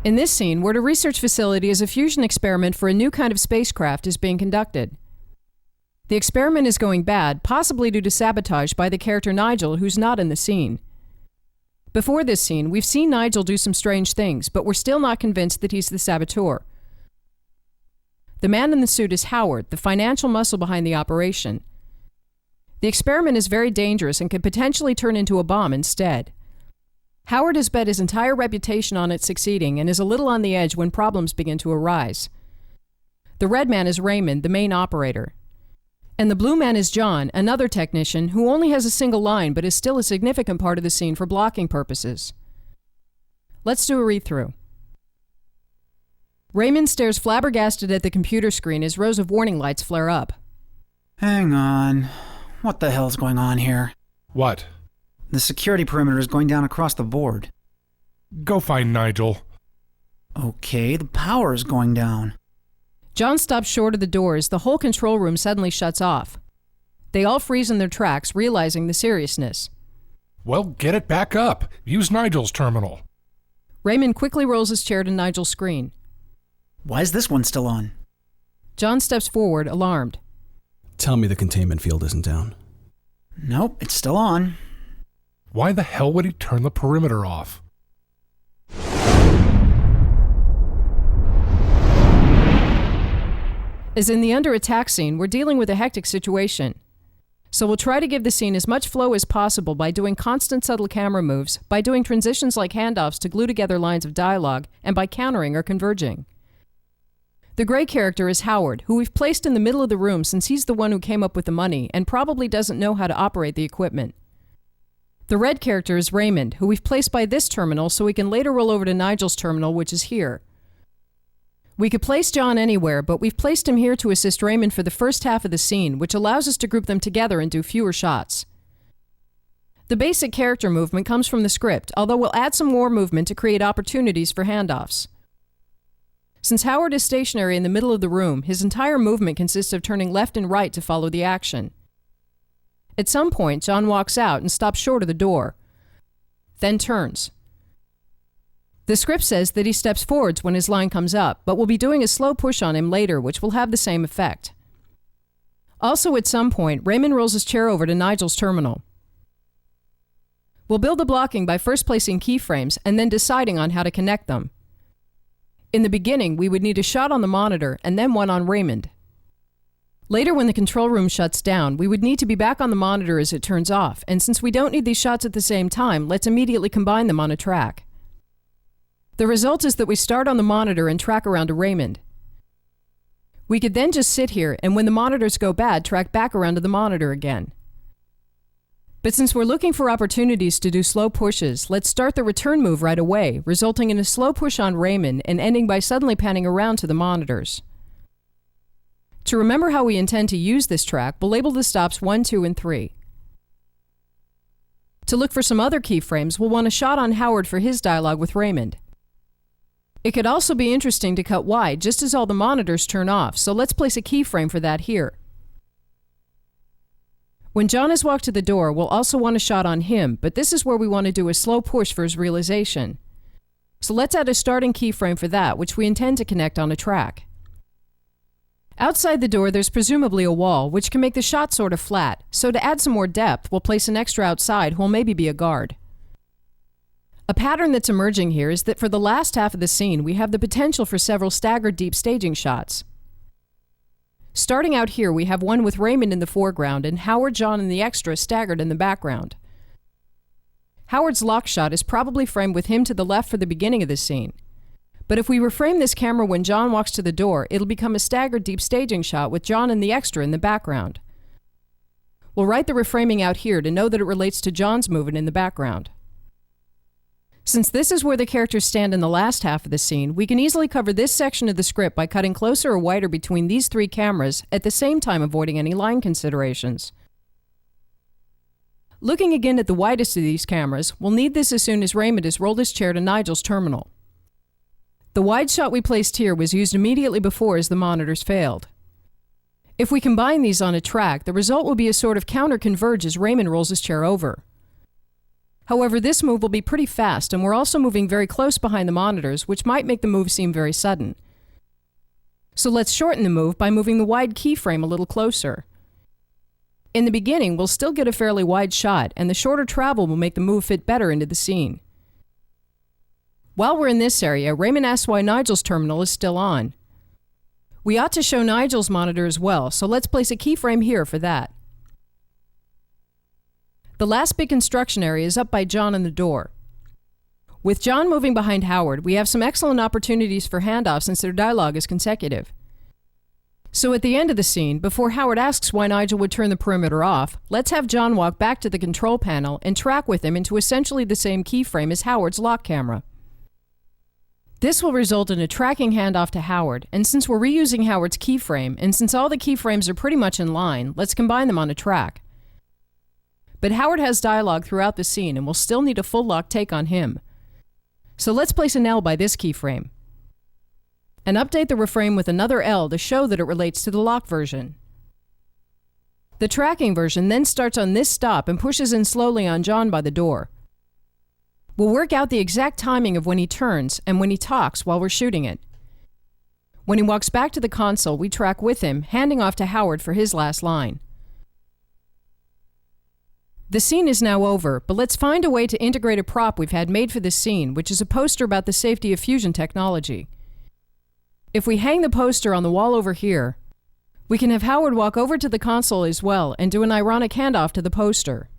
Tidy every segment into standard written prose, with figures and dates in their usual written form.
In this scene, we're at a research facility as a fusion experiment for a new kind of spacecraft is being conducted. The experiment is going bad, possibly due to sabotage by the character Nigel, who's not in the scene. Before this scene, we've seen Nigel do some strange things, but we're still not convinced that he's the saboteur. The man in the suit is Howard, the financial muscle behind the operation. The experiment is very dangerous and could potentially turn into a bomb instead. Howard has bet his entire reputation on it succeeding and is a little on the edge when problems begin to arise. The red man is Raymond, the main operator. And the blue man is John, another technician who only has a single line but is still a significant part of the scene for blocking purposes. Let's do a read-through. Raymond stares flabbergasted at the computer screen as rows of warning lights flare up. Hang on. What the hell's going on here? What? The security perimeter is going down across the board. Go find Nigel. Okay, the power is going down. John stops short of the door as the whole control room suddenly shuts off. They all freeze in their tracks, realizing the seriousness. Well, get it back up. Use Nigel's terminal. Raymond quickly rolls his chair to Nigel's screen. Why is this one still on? John steps forward, alarmed. Tell me the containment field isn't down. Nope, it's still on. Why the hell would he turn the perimeter off? As in the under attack scene, we're dealing with a hectic situation. So we'll try to give the scene as much flow as possible by doing constant subtle camera moves, by doing transitions like handoffs to glue together lines of dialogue, and by countering or converging. The gray character is Howard, who we've placed in the middle of the room since he's the one who came up with the money and probably doesn't know how to operate the equipment. The red character is Raymond, who we've placed by this terminal so we can later roll over to Nigel's terminal, which is here. We could place John anywhere, but we've placed him here to assist Raymond for the first half of the scene, which allows us to group them together and do fewer shots. The basic character movement comes from the script, although we'll add some more movement to create opportunities for handoffs. Since Howard is stationary in the middle of the room, his entire movement consists of turning left and right to follow the action. At some point, John walks out and stops short of the door, then turns. The script says that he steps forwards when his line comes up, but we'll be doing a slow push on him later, which will have the same effect. Also, at some point, Raymond rolls his chair over to Nigel's terminal. We'll build the blocking by first placing keyframes and then deciding on how to connect them. In the beginning, we would need a shot on the monitor and then one on Raymond. Later, when the control room shuts down, we would need to be back on the monitor as it turns off, and since we don't need these shots at the same time, let's immediately combine them on a track. The result is that we start on the monitor and track around to Raymond. We could then just sit here, and when the monitors go bad, track back around to the monitor again. But since we're looking for opportunities to do slow pushes, let's start the return move right away, resulting in a slow push on Raymond and ending by suddenly panning around to the monitors. To remember how we intend to use this track, we'll label the stops 1, 2, and 3. To look for some other keyframes, we'll want a shot on Howard for his dialogue with Raymond. It could also be interesting to cut wide just as all the monitors turn off, so let's place a keyframe for that here. When John has walked to the door, we'll also want a shot on him, but this is where we want to do a slow push for his realization. So let's add a starting keyframe for that, which we intend to connect on a track. Outside the door, there's presumably a wall, which can make the shot sort of flat, so to add some more depth, we'll place an extra outside who will maybe be a guard. A pattern that's emerging here is that for the last half of the scene, we have the potential for several staggered deep staging shots. Starting out here, we have one with Raymond in the foreground and Howard, John, and the extra staggered in the background. Howard's lock shot is probably framed with him to the left for the beginning of the scene. But if we reframe this camera when John walks to the door, it'll become a staggered deep staging shot with John and the extra in the background. We'll write the reframing out here to know that it relates to John's movement in the background. Since this is where the characters stand in the last half of the scene, we can easily cover this section of the script by cutting closer or wider between these three cameras, at the same time avoiding any line considerations. Looking again at the widest of these cameras, we'll need this as soon as Raymond has rolled his chair to Nigel's terminal. The wide shot we placed here was used immediately before as the monitors failed. If we combine these on a track, the result will be a sort of counter-converge as Raymond rolls his chair over. However, this move will be pretty fast, and we're also moving very close behind the monitors, which might make the move seem very sudden. So let's shorten the move by moving the wide keyframe a little closer. In the beginning, we'll still get a fairly wide shot, and the shorter travel will make the move fit better into the scene. While we're in this area, Raymond asks why Nigel's terminal is still on. We ought to show Nigel's monitor as well, so let's place a keyframe here for that. The last big construction area is up by John and the door. With John moving behind Howard, we have some excellent opportunities for handoff since their dialogue is consecutive. So at the end of the scene, before Howard asks why Nigel would turn the perimeter off, let's have John walk back to the control panel and track with him into essentially the same keyframe as Howard's lock camera. This will result in a tracking handoff to Howard, and since we're reusing Howard's keyframe, and since all the keyframes are pretty much in line, let's combine them on a track. But Howard has dialogue throughout the scene, and we'll still need a full lock take on him. So let's place an L by this keyframe, and update the reframe with another L to show that it relates to the lock version. The tracking version then starts on this stop and pushes in slowly on John by the door. We'll work out the exact timing of when he turns and when he talks while we're shooting it. When he walks back to the console, we track with him, handing off to Howard for his last line. The scene is now over, but let's find a way to integrate a prop we've had made for this scene, which is a poster about the safety of fusion technology. If we hang the poster on the wall over here, we can have Howard walk over to the console as well and do an ironic handoff to the poster.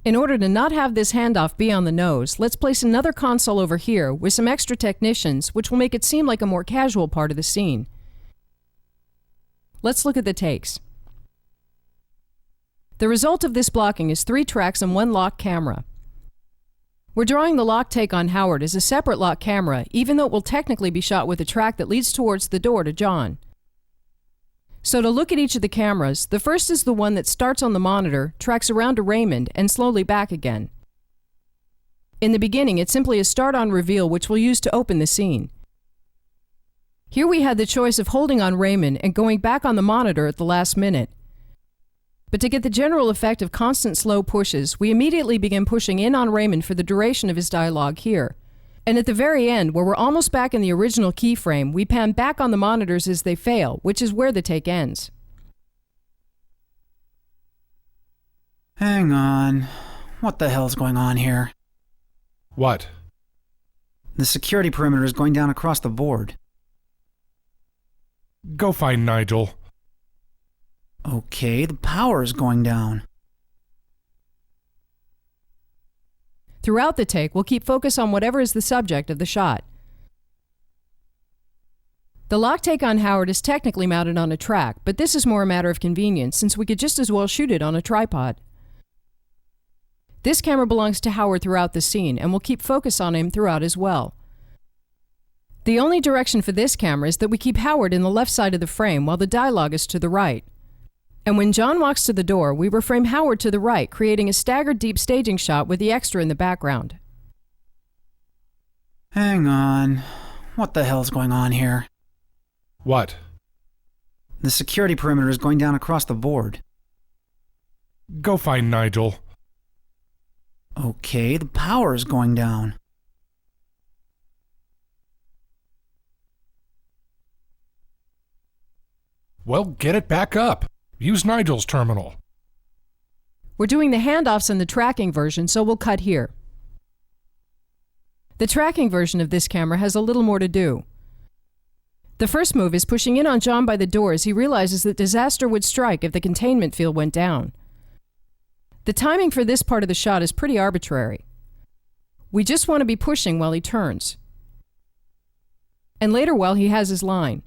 In order to not have this handoff be on the nose, let's place another console over here with some extra technicians, which will make it seem like a more casual part of the scene. Let's look at the takes. The result of this blocking is 3 tracks and 1 lock camera. We're drawing the lock take on Howard as a separate lock camera, even though it will technically be shot with a track that leads towards the door to John. So to look at each of the cameras, the first is the one that starts on the monitor, tracks around to Raymond, and slowly back again. In the beginning, it's simply a start-on reveal which we'll use to open the scene. Here we had the choice of holding on Raymond and going back on the monitor at the last minute. But to get the general effect of constant slow pushes, we immediately begin pushing in on Raymond for the duration of his dialogue here. And at the very end, where we're almost back in the original keyframe, we pan back on the monitors as they fail, which is where the take ends. Hang on. What the hell's going on here? What? The security perimeter is going down across the board. Go find Nigel. Okay, the power is going down. Throughout the take, we'll keep focus on whatever is the subject of the shot. The lock take on Howard is technically mounted on a track, but this is more a matter of convenience since we could just as well shoot it on a tripod. This camera belongs to Howard throughout the scene, and we'll keep focus on him throughout as well. The only direction for this camera is that we keep Howard in the left side of the frame while the dialogue is to the right. And when John walks to the door, we reframe Howard to the right, creating a staggered deep staging shot with the extra in the background. Hang on. What the hell's going on here? What? The security perimeter is going down across the board. Go find Nigel. Okay, the power is going down. Well, get it back up. Use Nigel's terminal. We're doing the handoffs in the tracking version, so we'll cut here. The tracking version of this camera has a little more to do. The first move is pushing in on John by the door as he realizes that disaster would strike if the containment field went down. The timing for this part of the shot is pretty arbitrary. We just want to be pushing while he turns. And later while he has his line.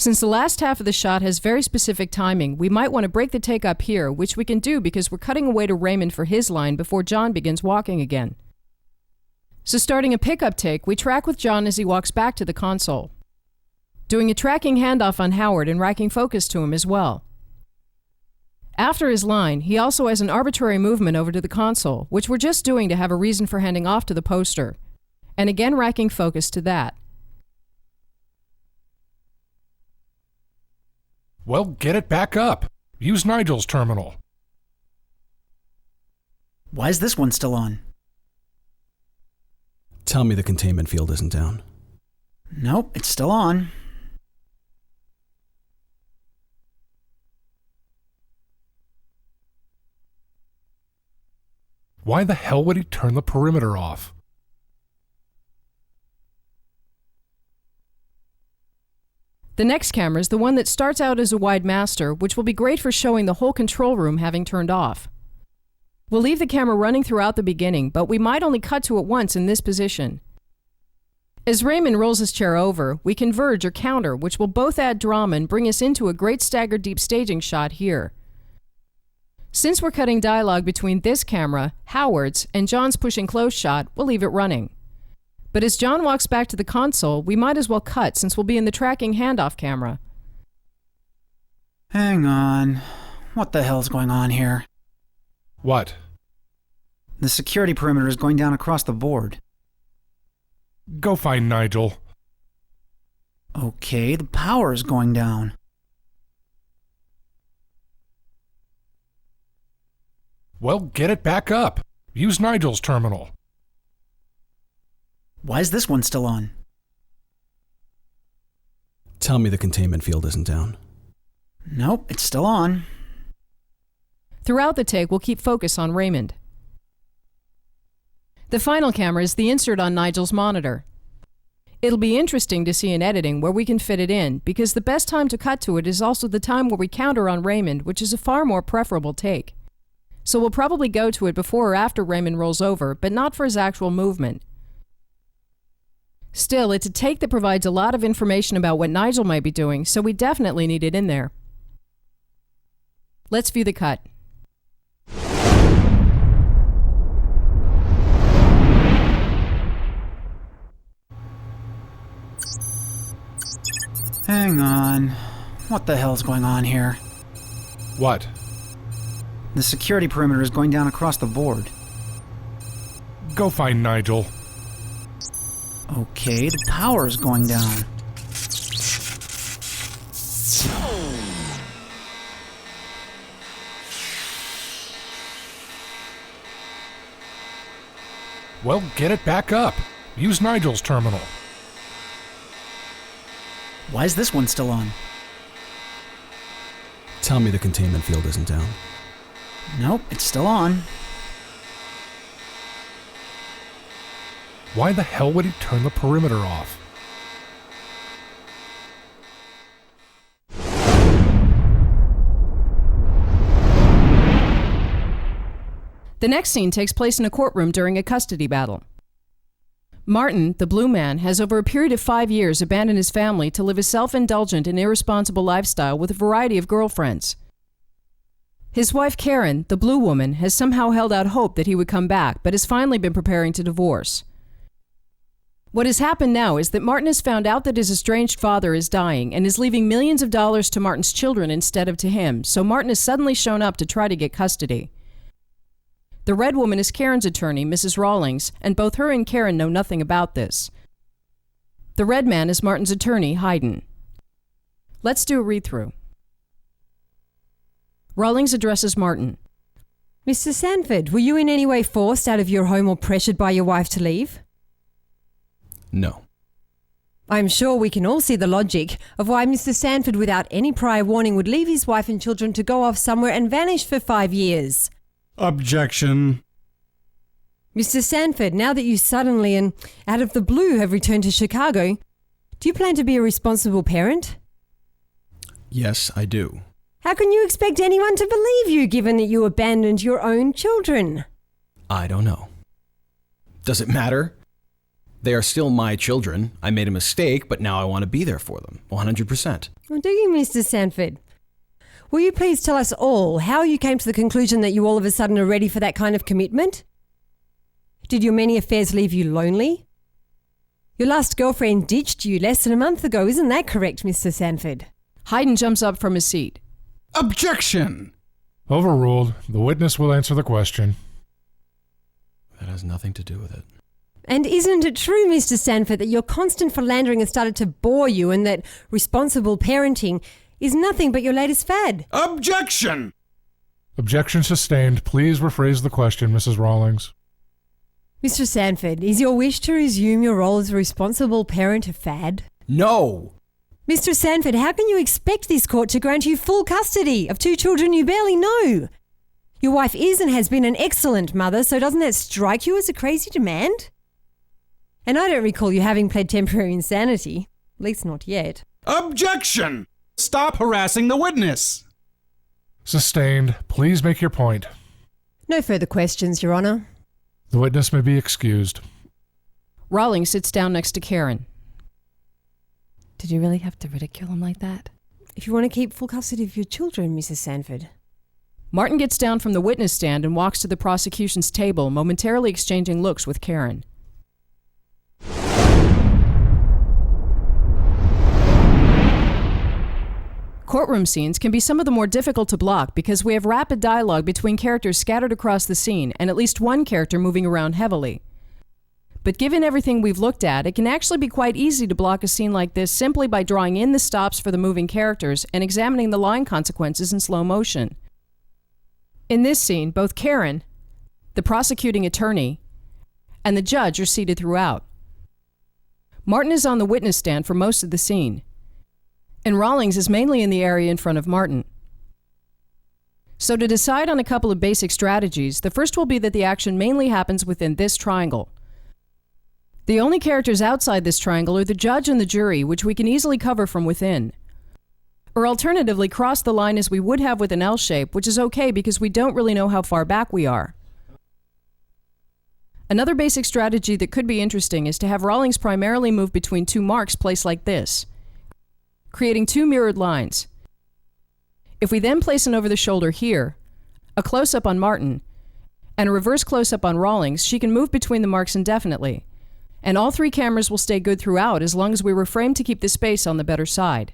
Since the last half of the shot has very specific timing, we might want to break the take up here, which we can do because we're cutting away to Raymond for his line before John begins walking again. So starting a pickup take, we track with John as he walks back to the console, doing a tracking handoff on Howard and racking focus to him as well. After his line, he also has an arbitrary movement over to the console, which we're just doing to have a reason for handing off to the poster, and again racking focus to that. Well, get it back up. Use Nigel's terminal. Why is this one still on? Tell me the containment field isn't down. Nope, it's still on. Why the hell would he turn the perimeter off? The next camera is the one that starts out as a wide master, which will be great for showing the whole control room having turned off. We'll leave the camera running throughout the beginning, but we might only cut to it once in this position. As Raymond rolls his chair over, we converge or counter, which will both add drama and bring us into a great staggered deep staging shot here. Since we're cutting dialogue between this camera, Howard's, and John's pushing close shot, we'll leave it running. But as John walks back to the console, we might as well cut since we'll be in the tracking handoff camera. Hang on. What the hell's going on here? What? The security perimeter is going down across the board. Go find Nigel. Okay, the power is going down. Well, get it back up. Use Nigel's terminal. Why is this one still on? Tell me the containment field isn't down. Nope, it's still on. Throughout the take, we'll keep focus on Raymond. The final camera is the insert on Nigel's monitor. It'll be interesting to see in editing where we can fit it in, because the best time to cut to it is also the time where we counter on Raymond, which is a far more preferable take. So we'll probably go to it before or after Raymond rolls over, but not for his actual movement. Still, it's a take that provides a lot of information about what Nigel might be doing, so we definitely need it in there. Let's view the cut. Hang on. What the hell's going on here? What? The security perimeter is going down across the board. Go find Nigel. Okay, the power is going down. Well, get it back up. Use Nigel's terminal. Why is this one still on? Tell me the containment field isn't down. Nope, it's still on. Why the hell would he turn the perimeter off? The next scene takes place in a courtroom during a custody battle. Martin, the blue man, has over a period of 5 years abandoned his family to live a self-indulgent and irresponsible lifestyle with a variety of girlfriends. His wife Karen, the blue woman, has somehow held out hope that he would come back, but has finally been preparing to divorce. What has happened now is that Martin has found out that his estranged father is dying and is leaving millions of dollars to Martin's children instead of to him, so Martin has suddenly shown up to try to get custody. The red woman is Karen's attorney, Mrs. Rawlings, and both her and Karen know nothing about this. The red man is Martin's attorney, Hayden. Let's do a read-through. Rawlings addresses Martin. Mr. Sanford, were you in any way forced out of your home or pressured by your wife to leave? No. I'm sure we can all see the logic of why Mr. Sanford, without any prior warning, would leave his wife and children to go off somewhere and vanish for 5 years. Objection. Mr. Sanford, now that you suddenly and out of the blue have returned to Chicago, do you plan to be a responsible parent? Yes, I do. How can you expect anyone to believe you given that you abandoned your own children? I don't know. Does it matter? They are still my children. I made a mistake, but now I want to be there for them, 100%. Well, do you, Mr. Sanford? Will you please tell us all how you came to the conclusion that you all of a sudden are ready for that kind of commitment? Did your many affairs leave you lonely? Your last girlfriend ditched you less than a month ago, isn't that correct, Mr. Sanford? Hayden jumps up from his seat. Objection. Overruled. The witness will answer the question. That has nothing to do with it. And isn't it true, Mr. Sanford, that your constant philandering has started to bore you and that responsible parenting is nothing but your latest fad? Objection. Objection sustained. Please rephrase the question, Mrs. Rawlings. Mr. Sanford, is your wish to resume your role as a responsible parent a fad? No! Mr. Sanford, how can you expect this court to grant you full custody of two children you barely know? Your wife is and has been an excellent mother, so doesn't that strike you as a crazy demand? And I don't recall you having pled temporary insanity, at least not yet. Objection! Stop harassing the witness. Sustained. Please make your point. No further questions, Your Honour. The witness may be excused. Rawlings sits down next to Karen. Did you really have to ridicule him like that? If you want to keep full custody of your children, Mrs. Sanford. Martin gets down from the witness stand and walks to the prosecution's table, momentarily exchanging looks with Karen. Courtroom scenes can be some of the more difficult to block because we have rapid dialogue between characters scattered across the scene and at least one character moving around heavily. But given everything we've looked at, it can actually be quite easy to block a scene like this simply by drawing in the stops for the moving characters and examining the line consequences in slow motion. In this scene, both Karen, the prosecuting attorney, and the judge are seated throughout. Martin is on the witness stand for most of the scene, and Rawlings is mainly in the area in front of Martin. So to decide on a couple of basic strategies, the first will be that the action mainly happens within this triangle. The only characters outside this triangle are the judge and the jury, which we can easily cover from within. Or alternatively, cross the line as we would have with an L shape, which is okay because we don't really know how far back we are. Another basic strategy that could be interesting is to have Rawlings primarily move between two marks placed like this, creating two mirrored lines. If we then place an over the shoulder here, a close-up on Martin, and a reverse close-up on Rawlings, she can move between the marks indefinitely. And all three cameras will stay good throughout as long as we reframe to keep the space on the better side.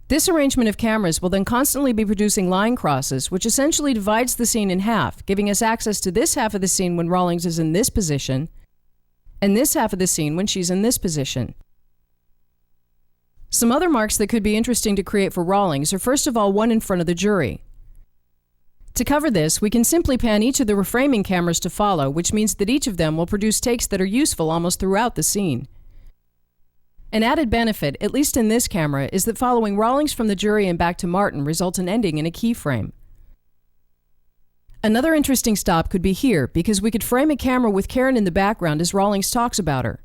This arrangement of cameras will then constantly be producing line crosses, which essentially divides the scene in half, giving us access to this half of the scene when Rawlings is in this position, and this half of the scene when she's in this position. Some other marks that could be interesting to create for Rawlings are first of all one in front of the jury. To cover this, we can simply pan each of the reframing cameras to follow, which means that each of them will produce takes that are useful almost throughout the scene. An added benefit, at least in this camera, is that following Rawlings from the jury and back to Martin results in ending in a keyframe. Another interesting stop could be here, because we could frame a camera with Karen in the background as Rawlings talks about her.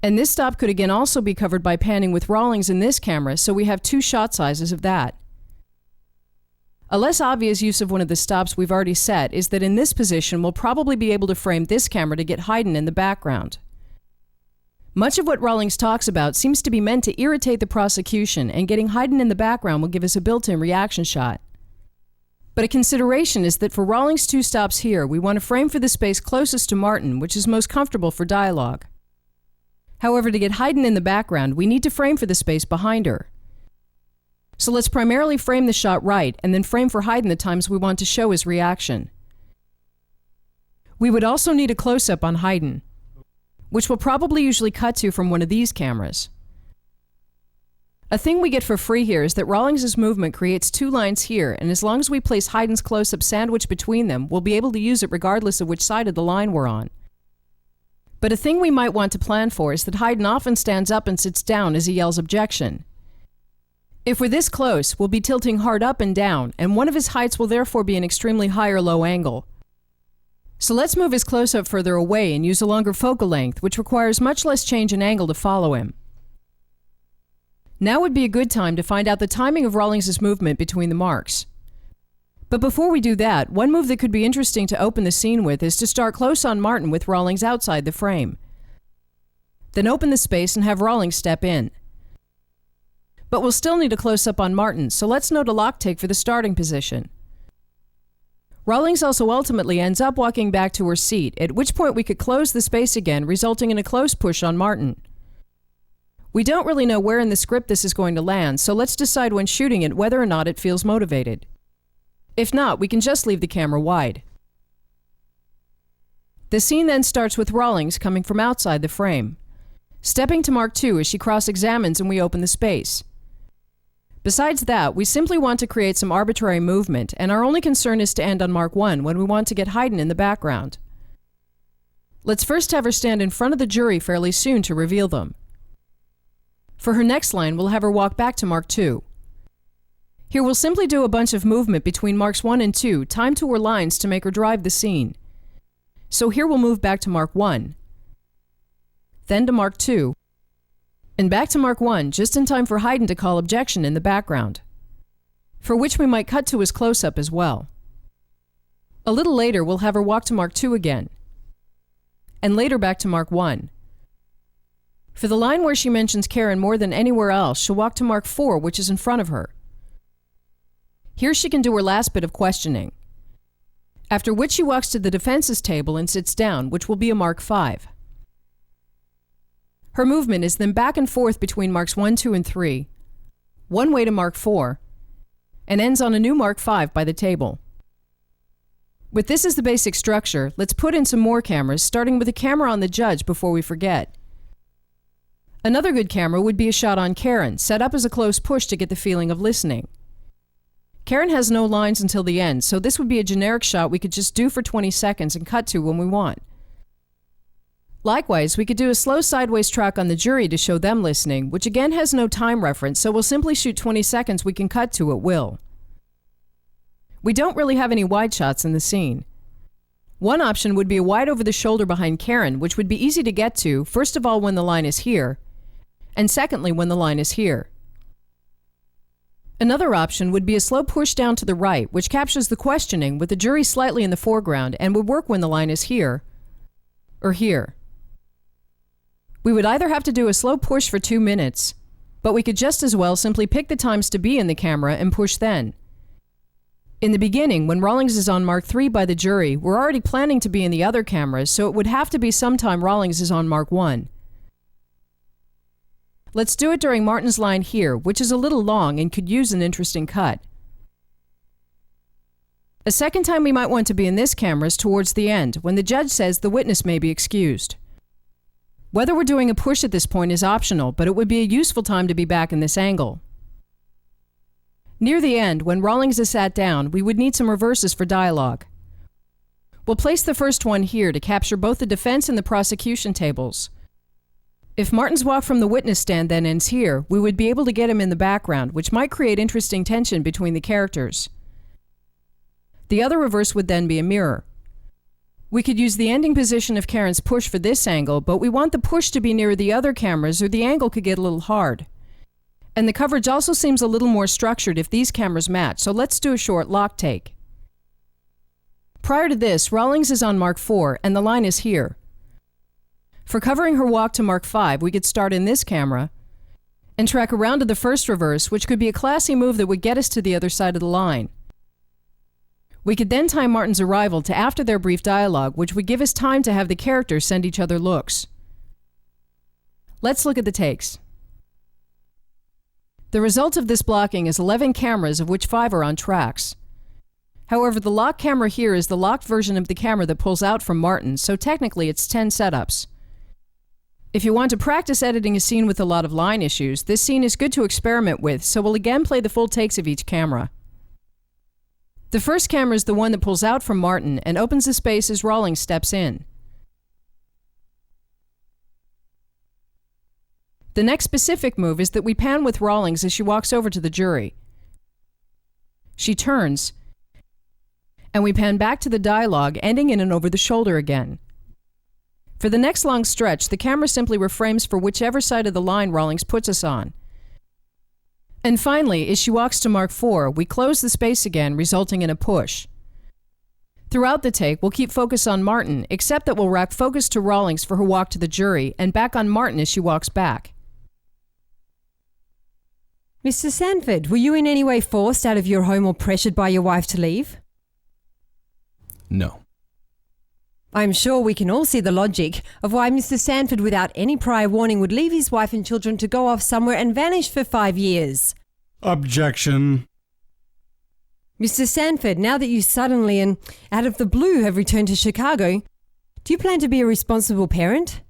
And this stop could again also be covered by panning with Rawlings in this camera, so we have two shot sizes of that. A less obvious use of one of the stops we've already set is that in this position we'll probably be able to frame this camera to get Hayden in the background. Much of what Rawlings talks about seems to be meant to irritate the prosecution, and getting Hayden in the background will give us a built-in reaction shot. But a consideration is that for Rawlings' two stops here, we want to frame for the space closest to Martin, which is most comfortable for dialogue. However, to get Hayden in the background, we need to frame for the space behind her. So let's primarily frame the shot right, and then frame for Hayden the times we want to show his reaction. We would also need a close-up on Hayden, which we'll probably usually cut to from one of these cameras. A thing we get for free here is that Rawlings' movement creates two lines here, and as long as we place Hayden's close-up sandwiched between them, we'll be able to use it regardless of which side of the line we're on. But a thing we might want to plan for is that Hayden often stands up and sits down as he yells objection. If we're this close, we'll be tilting hard up and down, and one of his heights will therefore be an extremely high or low angle. So let's move his close-up further away and use a longer focal length, which requires much less change in angle to follow him. Now would be a good time to find out the timing of Rawlings' movement between the marks. But before we do that, one move that could be interesting to open the scene with is to start close on Martin with Rawlings outside the frame. Then open the space and have Rawlings step in. But we'll still need a close-up on Martin, so let's note a lock take for the starting position. Rawlings also ultimately ends up walking back to her seat, at which point we could close the space again, resulting in a close push on Martin. We don't really know where in the script this is going to land, so let's decide when shooting it whether or not it feels motivated. If not, we can just leave the camera wide. The scene then starts with Rawlings coming from outside the frame, stepping to Mark II as she cross-examines and we open the space. Besides that, we simply want to create some arbitrary movement, and our only concern is to end on Mark 1 when we want to get Haydn in the background. Let's first have her stand in front of the jury fairly soon to reveal them. For her next line, we'll have her walk back to Mark 2. Here we'll simply do a bunch of movement between Marks 1 and 2, timed to her lines to make her drive the scene. So here we'll move back to Mark 1, then to Mark 2, and back to Mark 1 just in time for Haydn to call objection in the background, for which we might cut to his close-up as well. A little later we'll have her walk to Mark 2 again, and later back to Mark 1. For the line where she mentions Karen more than anywhere else, she'll walk to Mark 4, which is in front of her. Here she can do her last bit of questioning, after which she walks to the defense's table and sits down, which will be a Mark 5. Her movement is then back and forth between Marks 1, 2, and 3, one way to Mark 4, and ends on a new Mark 5 by the table. With this as the basic structure, let's put in some more cameras, starting with a camera on the judge before we forget. Another good camera would be a shot on Karen, set up as a close push to get the feeling of listening. Karen has no lines until the end, so this would be a generic shot we could just do for 20 seconds and cut to when we want. Likewise, we could do a slow sideways track on the jury to show them listening, which again has no time reference, so we'll simply shoot 20 seconds we can cut to at will. We don't really have any wide shots in the scene. One option would be a wide over the shoulder behind Karen, which would be easy to get to, first of all when the line is here, and secondly when the line is here. Another option would be a slow push down to the right, which captures the questioning with the jury slightly in the foreground and would work when the line is here or here. We would either have to do a slow push for 2 minutes, but we could just as well simply pick the times to be in the camera and push then. In the beginning, when Rawlings is on Mark 3 by the jury, we're already planning to be in the other cameras, so it would have to be sometime Rawlings is on Mark 1. Let's do it during Martin's line here, which is a little long and could use an interesting cut. A second time we might want to be in this camera is towards the end, when the judge says the witness may be excused. Whether we're doing a push at this point is optional, but it would be a useful time to be back in this angle. Near the end, when Rawlings is sat down, we would need some reverses for dialogue. We'll place the first one here to capture both the defense and the prosecution tables. If Martin's walk from the witness stand then ends here, we would be able to get him in the background, which might create interesting tension between the characters. The other reverse would then be a mirror. We could use the ending position of Karen's push for this angle, but we want the push to be near the other cameras or the angle could get a little hard. And the coverage also seems a little more structured if these cameras match, so let's do a short lock take. Prior to this, Rawlings is on Mark 4 and the line is here. For covering her walk to Mark 5, we could start in this camera and track around to the first reverse, which could be a classy move that would get us to the other side of the line. We could then time Martin's arrival to after their brief dialogue, which would give us time to have the characters send each other looks. Let's look at the takes. The result of this blocking is 11 cameras, of which 5 are on tracks. However, the lock camera here is the locked version of the camera that pulls out from Martin, so technically it's 10 setups. If you want to practice editing a scene with a lot of line issues, this scene is good to experiment with, so we'll again play the full takes of each camera. The first camera is the one that pulls out from Martin and opens the space as Rawlings steps in. The next specific move is that we pan with Rawlings as she walks over to the jury. She turns, and we pan back to the dialogue, ending in an over the shoulder again. For the next long stretch, the camera simply reframes for whichever side of the line Rawlings puts us on. And finally, as she walks to Mark 4, we close the space again, resulting in a push. Throughout the take, we'll keep focus on Martin, except that we'll rack focus to Rawlings for her walk to the jury, and back on Martin as she walks back. Mr. Sanford, were you in any way forced out of your home or pressured by your wife to leave? No. I'm sure we can all see the logic of why Mr. Sanford, without any prior warning, would leave his wife and children to go off somewhere and vanish for 5 years. Objection. Mr. Sanford, now that you suddenly and out of the blue have returned to Chicago, do you plan to be a responsible parent?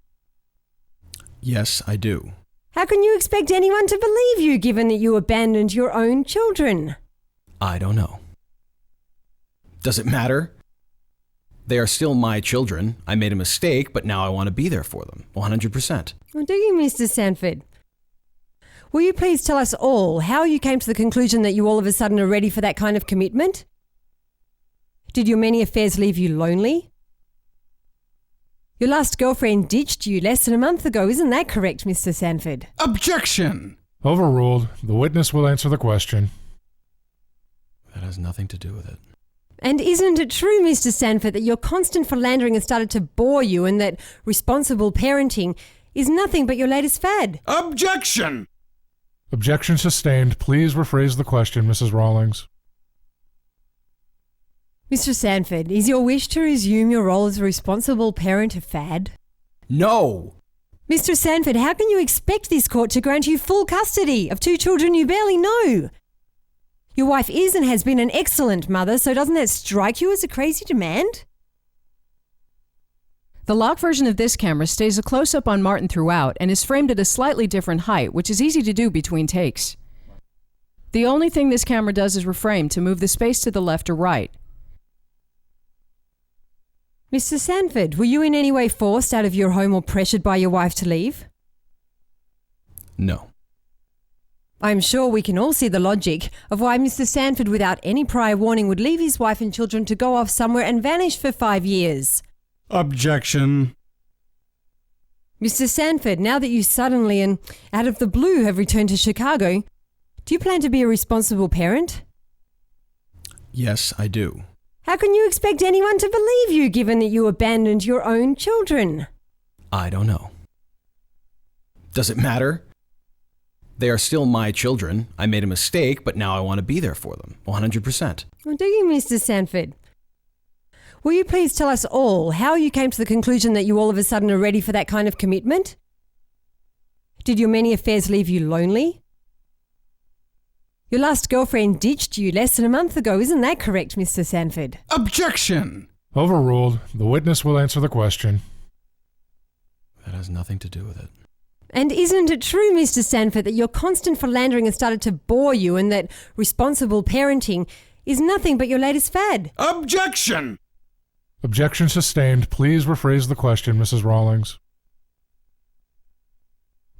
Yes, I do. How can you expect anyone to believe you given that you abandoned your own children? I don't know. Does it matter? They are still my children. I made a mistake, but now I want to be there for them, 100%. Well, do you, Mr. Sanford? Will you please tell us all how you came to the conclusion that you all of a sudden are ready for that kind of commitment? Did your many affairs leave you lonely? Your last girlfriend ditched you less than a month ago, isn't that correct, Mr. Sanford? Objection! Overruled. The witness will answer the question. That has nothing to do with it. And isn't it true, Mr. Sanford, that your constant philandering has started to bore you and that responsible parenting is nothing but your latest fad? Objection! Objection sustained. Please rephrase the question, Mrs. Rawlings. Mr. Sanford, is your wish to resume your role as a responsible parent a fad? No! Mr. Sanford, how can you expect this court to grant you full custody of two children you barely know? Your wife is and has been an excellent mother, so doesn't that strike you as a crazy demand? The lock version of this camera stays a close-up on Martin throughout and is framed at a slightly different height, which is easy to do between takes. The only thing this camera does is reframe to move the space to the left or right. Mr. Sanford, were you in any way forced out of your home or pressured by your wife to leave? No. I'm sure we can all see the logic of why Mr. Sanford, without any prior warning, would leave his wife and children to go off somewhere and vanish for 5 years. Objection! Mr. Sanford, now that you suddenly and out of the blue have returned to Chicago, do you plan to be a responsible parent? Yes, I do. How can you expect anyone to believe you given that you abandoned your own children? I don't know. Does it matter? They are still my children. I made a mistake, but now I want to be there for them, 100%. Well, do you, Mr. Sanford? Will you please tell us all how you came to the conclusion that you all of a sudden are ready for that kind of commitment? Did your many affairs leave you lonely? Your last girlfriend ditched you less than a month ago, isn't that correct, Mr. Sanford? Objection! Overruled. The witness will answer the question. That has nothing to do with it. And isn't it true, Mr. Sanford, that your constant philandering has started to bore you and that responsible parenting is nothing but your latest fad? Objection! Objection sustained. Please rephrase the question, Mrs. Rawlings.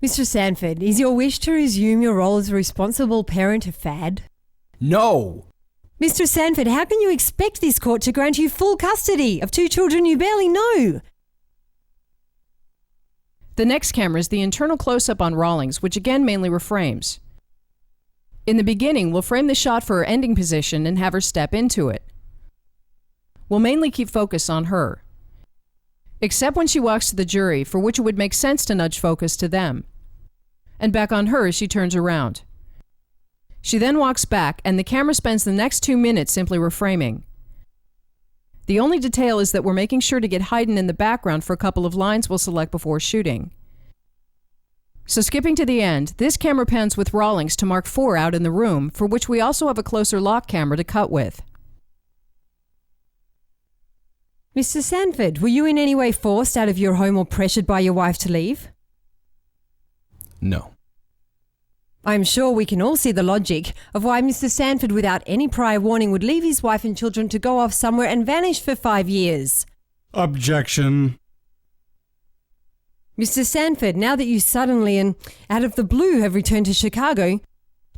Mr. Sanford, is your wish to resume your role as a responsible parent a fad? No! Mr. Sanford, how can you expect this court to grant you full custody of two children you barely know? The next camera is the internal close-up on Rawlings, which again mainly reframes. In the beginning, we'll frame the shot for her ending position and have her step into it. We'll mainly keep focus on her, except when she walks to the jury, for which it would make sense to nudge focus to them, and back on her as she turns around. She then walks back, and the camera spends the next 2 minutes simply reframing. The only detail is that we're making sure to get Hayden in the background for a couple of lines we'll select before shooting. So skipping to the end, this camera pans with Rawlings to mark 4 out in the room, for which we also have a closer lock camera to cut with. Mr. Sanford, were you in any way forced out of your home or pressured by your wife to leave? No. I'm sure we can all see the logic of why Mr. Sanford, without any prior warning, would leave his wife and children to go off somewhere and vanish for 5 years. Objection! Mr. Sanford, now that you suddenly and out of the blue have returned to Chicago,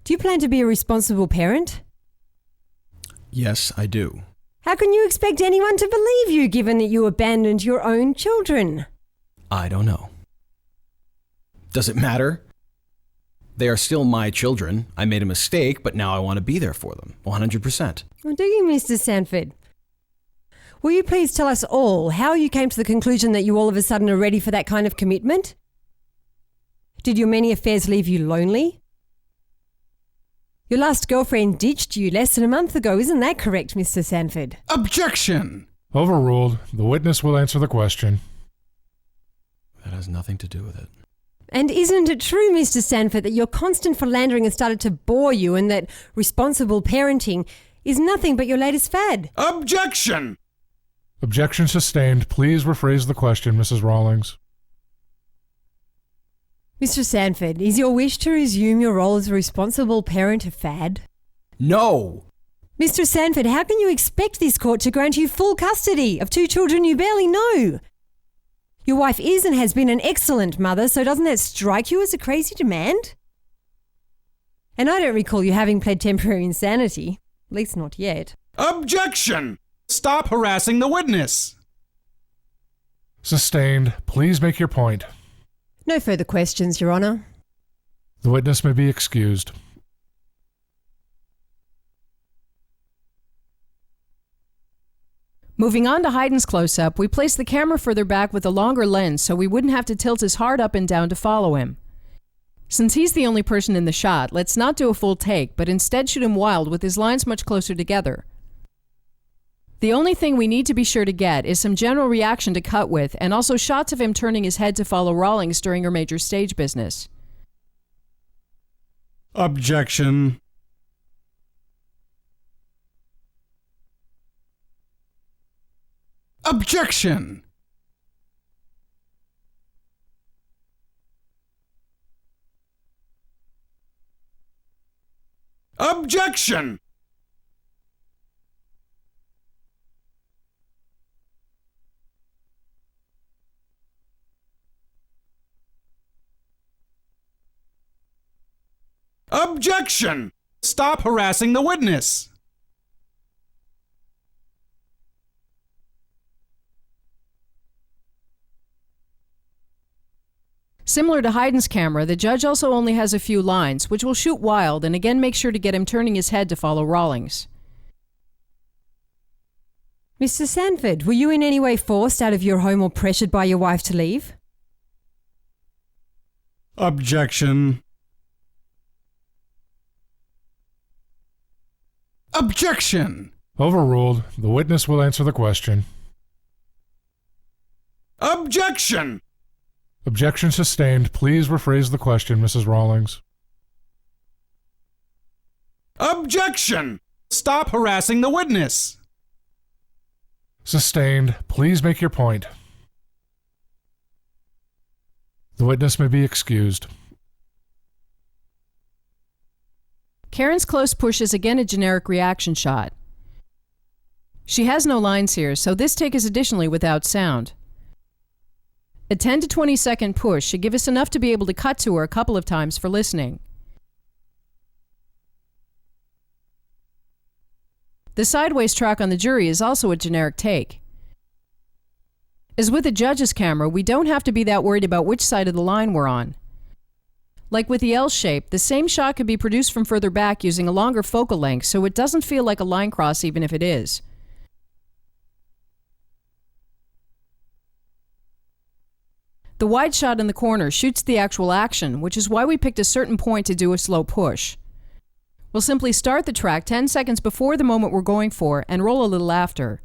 do you plan to be a responsible parent? Yes, I do. How can you expect anyone to believe you given that you abandoned your own children? I don't know. Does it matter? They are still my children. I made a mistake, but now I want to be there for them, 100%. Well, do you, Mr. Sanford? Will you please tell us all how you came to the conclusion that you all of a sudden are ready for that kind of commitment? Did your many affairs leave you lonely? Your last girlfriend ditched you less than a month ago, isn't that correct, Mr. Sanford? Objection! Overruled. The witness will answer the question. That has nothing to do with it. And isn't it true, Mr. Sanford, that your constant philandering has started to bore you and that responsible parenting is nothing but your latest fad? Objection! Objection sustained. Please rephrase the question, Mrs. Rawlings. Mr. Sanford, is your wish to resume your role as a responsible parent a fad? No! Mr. Sanford, how can you expect this court to grant you full custody of two children you barely know? Your wife is and has been an excellent mother, so doesn't that strike you as a crazy demand? And I don't recall you having pled temporary insanity. At least not yet. Objection! Stop harassing the witness. Sustained. Please make your point. No further questions, Your Honour. The witness may be excused. Moving on to Hayden's close-up, we placed the camera further back with a longer lens so we wouldn't have to tilt his heart up and down to follow him. Since he's the only person in the shot, let's not do a full take, but instead shoot him wild with his lines much closer together. The only thing we need to be sure to get is some general reaction to cut with, and also shots of him turning his head to follow Rawlings during her major stage business. Objection. Objection! Objection! Objection! Stop harassing the witness. Similar to Hayden's camera, the judge also only has a few lines, which will shoot wild and again make sure to get him turning his head to follow Rawlings. Mr. Sanford, were you in any way forced out of your home or pressured by your wife to leave? Objection. Objection! Overruled. The witness will answer the question. Objection! Objection sustained. Please rephrase the question, Mrs. Rawlings. Objection! Stop harassing the witness. Sustained. Please make your point. The witness may be excused. Karen's close push is again a generic reaction shot. She has no lines here, so this take is additionally without sound. A 10 to 20 second push should give us enough to be able to cut to her a couple of times for listening. The sideways track on the jury is also a generic take. As with the judge's camera, we don't have to be that worried about which side of the line we're on. Like with the L shape, the same shot could be produced from further back using a longer focal length, so it doesn't feel like a line cross even if it is. The wide shot in the corner shoots the actual action, which is why we picked a certain point to do a slow push. We'll simply start the track 10 seconds before the moment we're going for and roll a little after.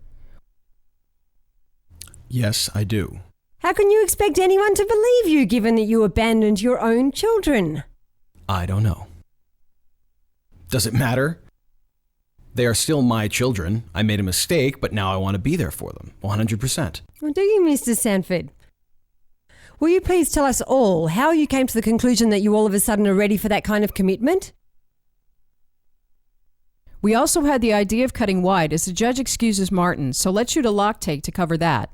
Yes, I do. How can you expect anyone to believe you given that you abandoned your own children? I don't know. Does it matter? They are still my children. I made a mistake, but now I want to be there for them, 100%. Well, do you, Mr. Sanford? Will you please tell us all how you came to the conclusion that you all of a sudden are ready for that kind of commitment? We also had the idea of cutting wide as the judge excuses Martin, so let's shoot a lock take to cover that.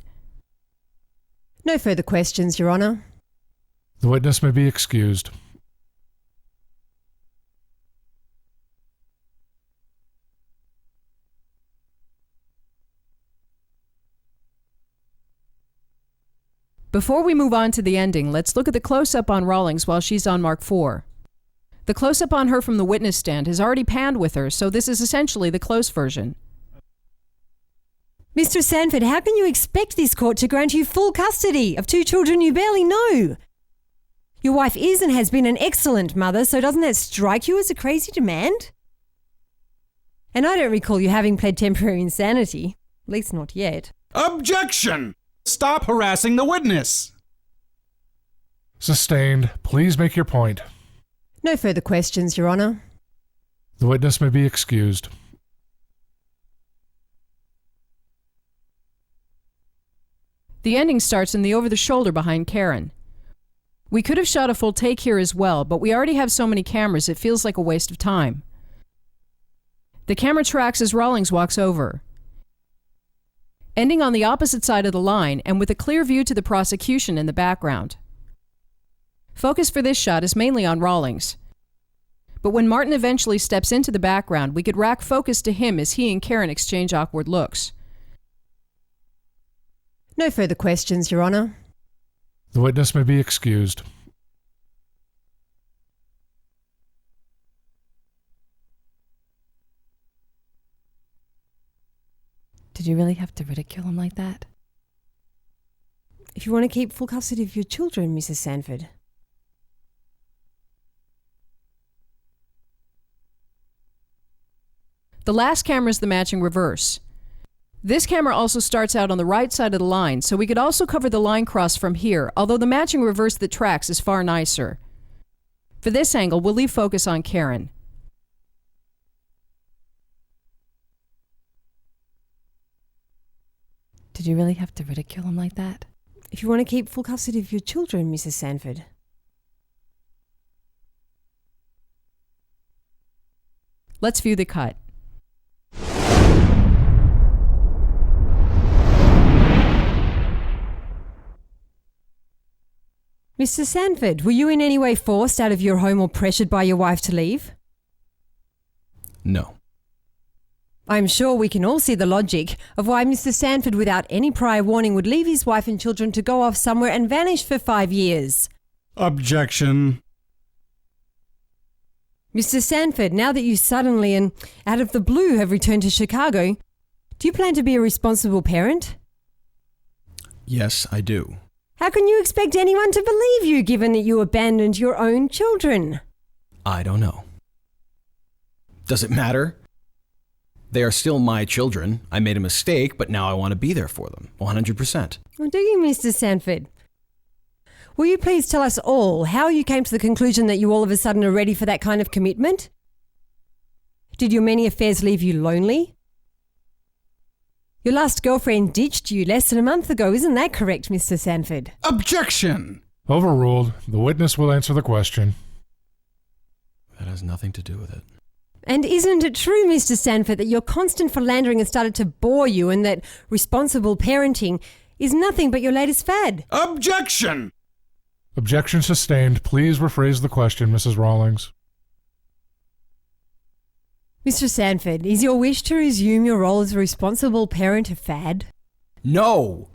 No further questions, Your Honour. The witness may be excused. Before we move on to the ending, let's look at the close-up on Rawlings while she's on Mark IV. The close-up on her from the witness stand has already panned with her, so this is essentially the close version. Mr. Sanford, how can you expect this court to grant you full custody of two children you barely know? Your wife is and has been an excellent mother, so doesn't that strike you as a crazy demand? And I don't recall you having pled temporary insanity. At least not yet. Objection! Stop harassing the witness. Sustained. Please make your point. No further questions, Your Honour. The witness may be excused. The ending starts in the over-the-shoulder behind Karen. We could have shot a full take here as well, but we already have so many cameras it feels like a waste of time. The camera tracks as Rawlings walks over, ending on the opposite side of the line and with a clear view to the prosecution in the background. Focus for this shot is mainly on Rawlings. But when Martin eventually steps into the background, we could rack focus to him as he and Karen exchange awkward looks. No further questions, Your Honour. The witness may be excused. Did you really have to ridicule him like that? If you want to keep full custody of your children, Mrs. Sanford. The last camera is the matching reverse. This camera also starts out on the right side of the line, so we could also cover the line cross from here, although the matching reverse that tracks is far nicer. For this angle, we'll leave focus on Karen. Did you really have to ridicule him like that? If you want to keep full custody of your children, Mrs. Sanford. Let's view the cut. Mr. Sanford, were you in any way forced out of your home or pressured by your wife to leave? No. I'm sure we can all see the logic of why Mr. Sanford, without any prior warning, would leave his wife and children to go off somewhere and vanish for 5 years. Objection. Mr. Sanford, now that you suddenly and out of the blue have returned to Chicago, do you plan to be a responsible parent? Yes, I do. How can you expect anyone to believe you, given that you abandoned your own children? I don't know. Does it matter? They are still my children. I made a mistake, but now I want to be there for them, 100%. Well, do you, Mr. Sanford? Will you please tell us all how you came to the conclusion that you all of a sudden are ready for that kind of commitment? Did your many affairs leave you lonely? Your last girlfriend ditched you less than a month ago, isn't that correct, Mr. Sanford? Objection. Overruled. The witness will answer the question. That has nothing to do with it. And isn't it true, Mr. Sanford, that your constant philandering has started to bore you and that responsible parenting is nothing but your latest fad? Objection. Objection sustained. Please rephrase the question, Mrs. Rawlings. Mr. Sanford, is your wish to resume your role as a responsible parent a fad? No!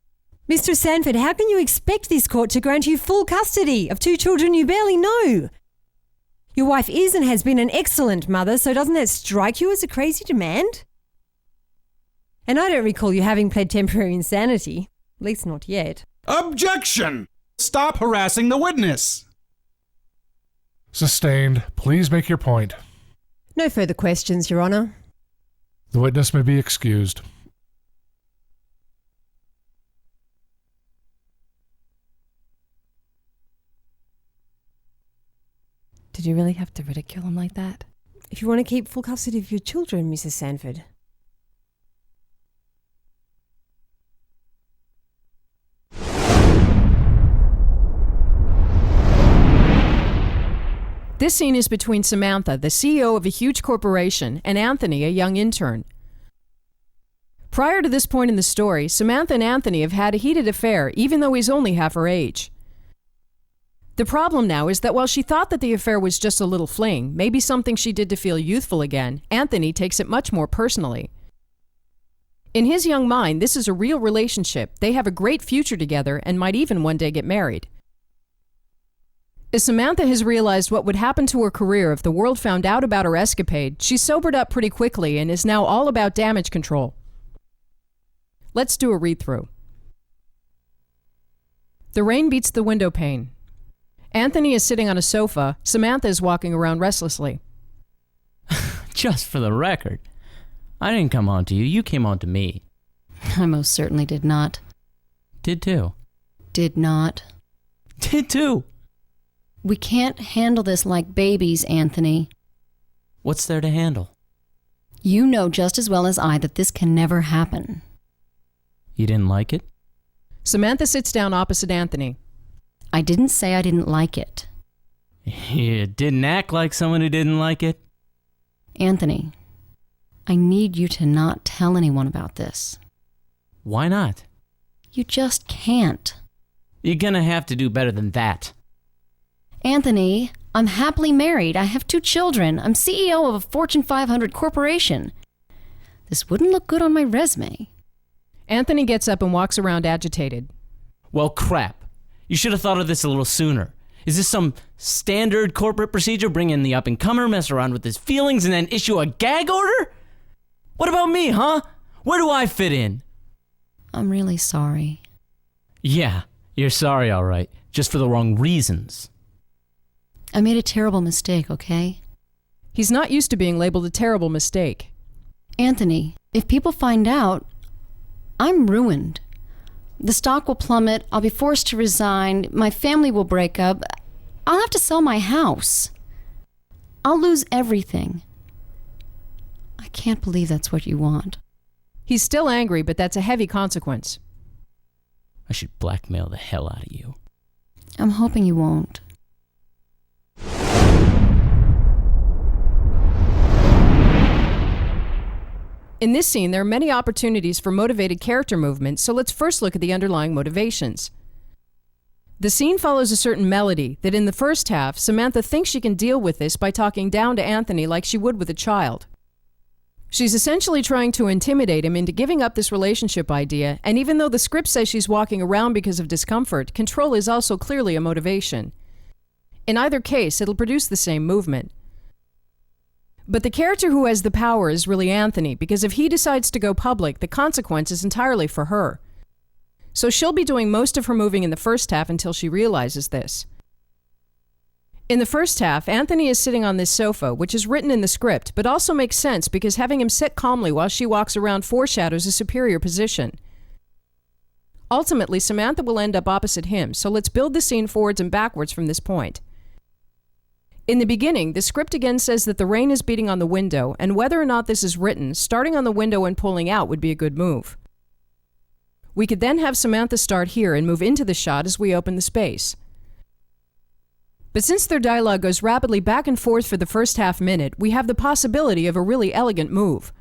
Mr. Sanford, how can you expect this court to grant you full custody of 2 children you barely know? Your wife is and has been an excellent mother, so doesn't that strike you as a crazy demand? And I don't recall you having pled temporary insanity, at least not yet. Objection. Stop harassing the witness. Sustained. Please make your point. No further questions, Your Honour. The witness may be excused. Did you really have to ridicule him like that? If you want to keep full custody of your children, Mrs. Sanford. This scene is between Samantha, the CEO of a huge corporation, and Anthony, a young intern. Prior to this point in the story, Samantha and Anthony have had a heated affair, even though he's only half her age. The problem now is that while she thought that the affair was just a little fling, maybe something she did to feel youthful again, Anthony takes it much more personally. In his young mind, this is a real relationship. They have a great future together and might even one day get married. As Samantha has realized what would happen to her career if the world found out about her escapade, she's sobered up pretty quickly and is now all about damage control. Let's do a read-through. The rain beats the window pane. Anthony is sitting on a sofa. Samantha is walking around restlessly. Just for the record, I didn't come on to you. You came on to me. I most certainly did not. Did too. Did not. Did too. We can't handle this like babies, Anthony. What's there to handle? You know just as well as I that this can never happen. You didn't like it? Samantha sits down opposite Anthony. I didn't say I didn't like it. You didn't act like someone who didn't like it. Anthony, I need you to not tell anyone about this. Why not? You just can't. You're gonna have to do better than that. Anthony, I'm happily married. I have 2 children. I'm CEO of a Fortune 500 corporation. This wouldn't look good on my resume. Anthony gets up and walks around agitated. Well, crap. You should have thought of this a little sooner. Is this some standard corporate procedure? Bring in the up-and-comer, mess around with his feelings, and then issue a gag order? What about me, huh? Where do I fit in? I'm really sorry. Yeah, you're sorry, all right. Just for the wrong reasons. I made a terrible mistake, okay? He's not used to being labeled a terrible mistake. Anthony, if people find out, I'm ruined. The stock will plummet, I'll be forced to resign, my family will break up, I'll have to sell my house. I'll lose everything. I can't believe that's what you want. He's still angry, but that's a heavy consequence. I should blackmail the hell out of you. I'm hoping you won't. In this scene, there are many opportunities for motivated character movement, so let's first look at the underlying motivations. The scene follows a certain melody that in the first half, Samantha thinks she can deal with this by talking down to Anthony like she would with a child. She's essentially trying to intimidate him into giving up this relationship idea, and even though the script says she's walking around because of discomfort, control is also clearly a motivation. In either case, it'll produce the same movement. But the character who has the power is really Anthony, because if he decides to go public, the consequence is entirely for her. So she'll be doing most of her moving in the first half until she realizes this. In the first half, Anthony is sitting on this sofa, which is written in the script, but also makes sense because having him sit calmly while she walks around foreshadows a superior position. Ultimately, Samantha will end up opposite him, so let's build the scene forwards and backwards from this point. In the beginning, the script again says that the rain is beating on the window, and whether or not this is written, starting on the window and pulling out would be a good move. We could then have Samantha start here and move into the shot as we open the space. But since their dialogue goes rapidly back and forth for the first half minute, we have the possibility of a really elegant move.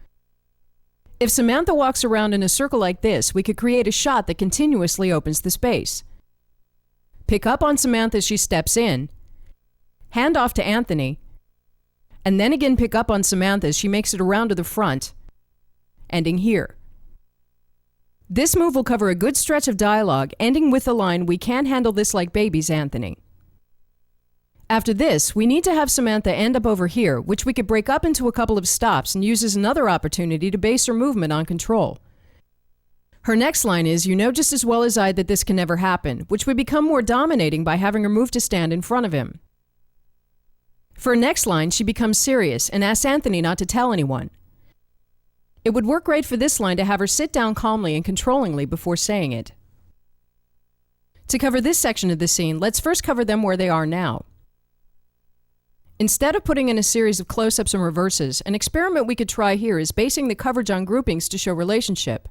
If Samantha walks around in a circle like this, we could create a shot that continuously opens the space. Pick up on Samantha as she steps in, hand off to Anthony, and then again pick up on Samantha as she makes it around to the front, ending here. This move will cover a good stretch of dialogue, ending with the line, "We can't handle this like babies, Anthony." After this, we need to have Samantha end up over here, which we could break up into a couple of stops and use as another opportunity to base her movement on control. Her next line is, "You know just as well as I that this can never happen," which would become more dominating by having her move to stand in front of him. For her next line, she becomes serious and asks Anthony not to tell anyone. It would work great for this line to have her sit down calmly and controllingly before saying it. To cover this section of the scene, let's first cover them where they are now. Instead of putting in a series of close-ups and reverses, an experiment we could try here is basing the coverage on groupings to show relationship.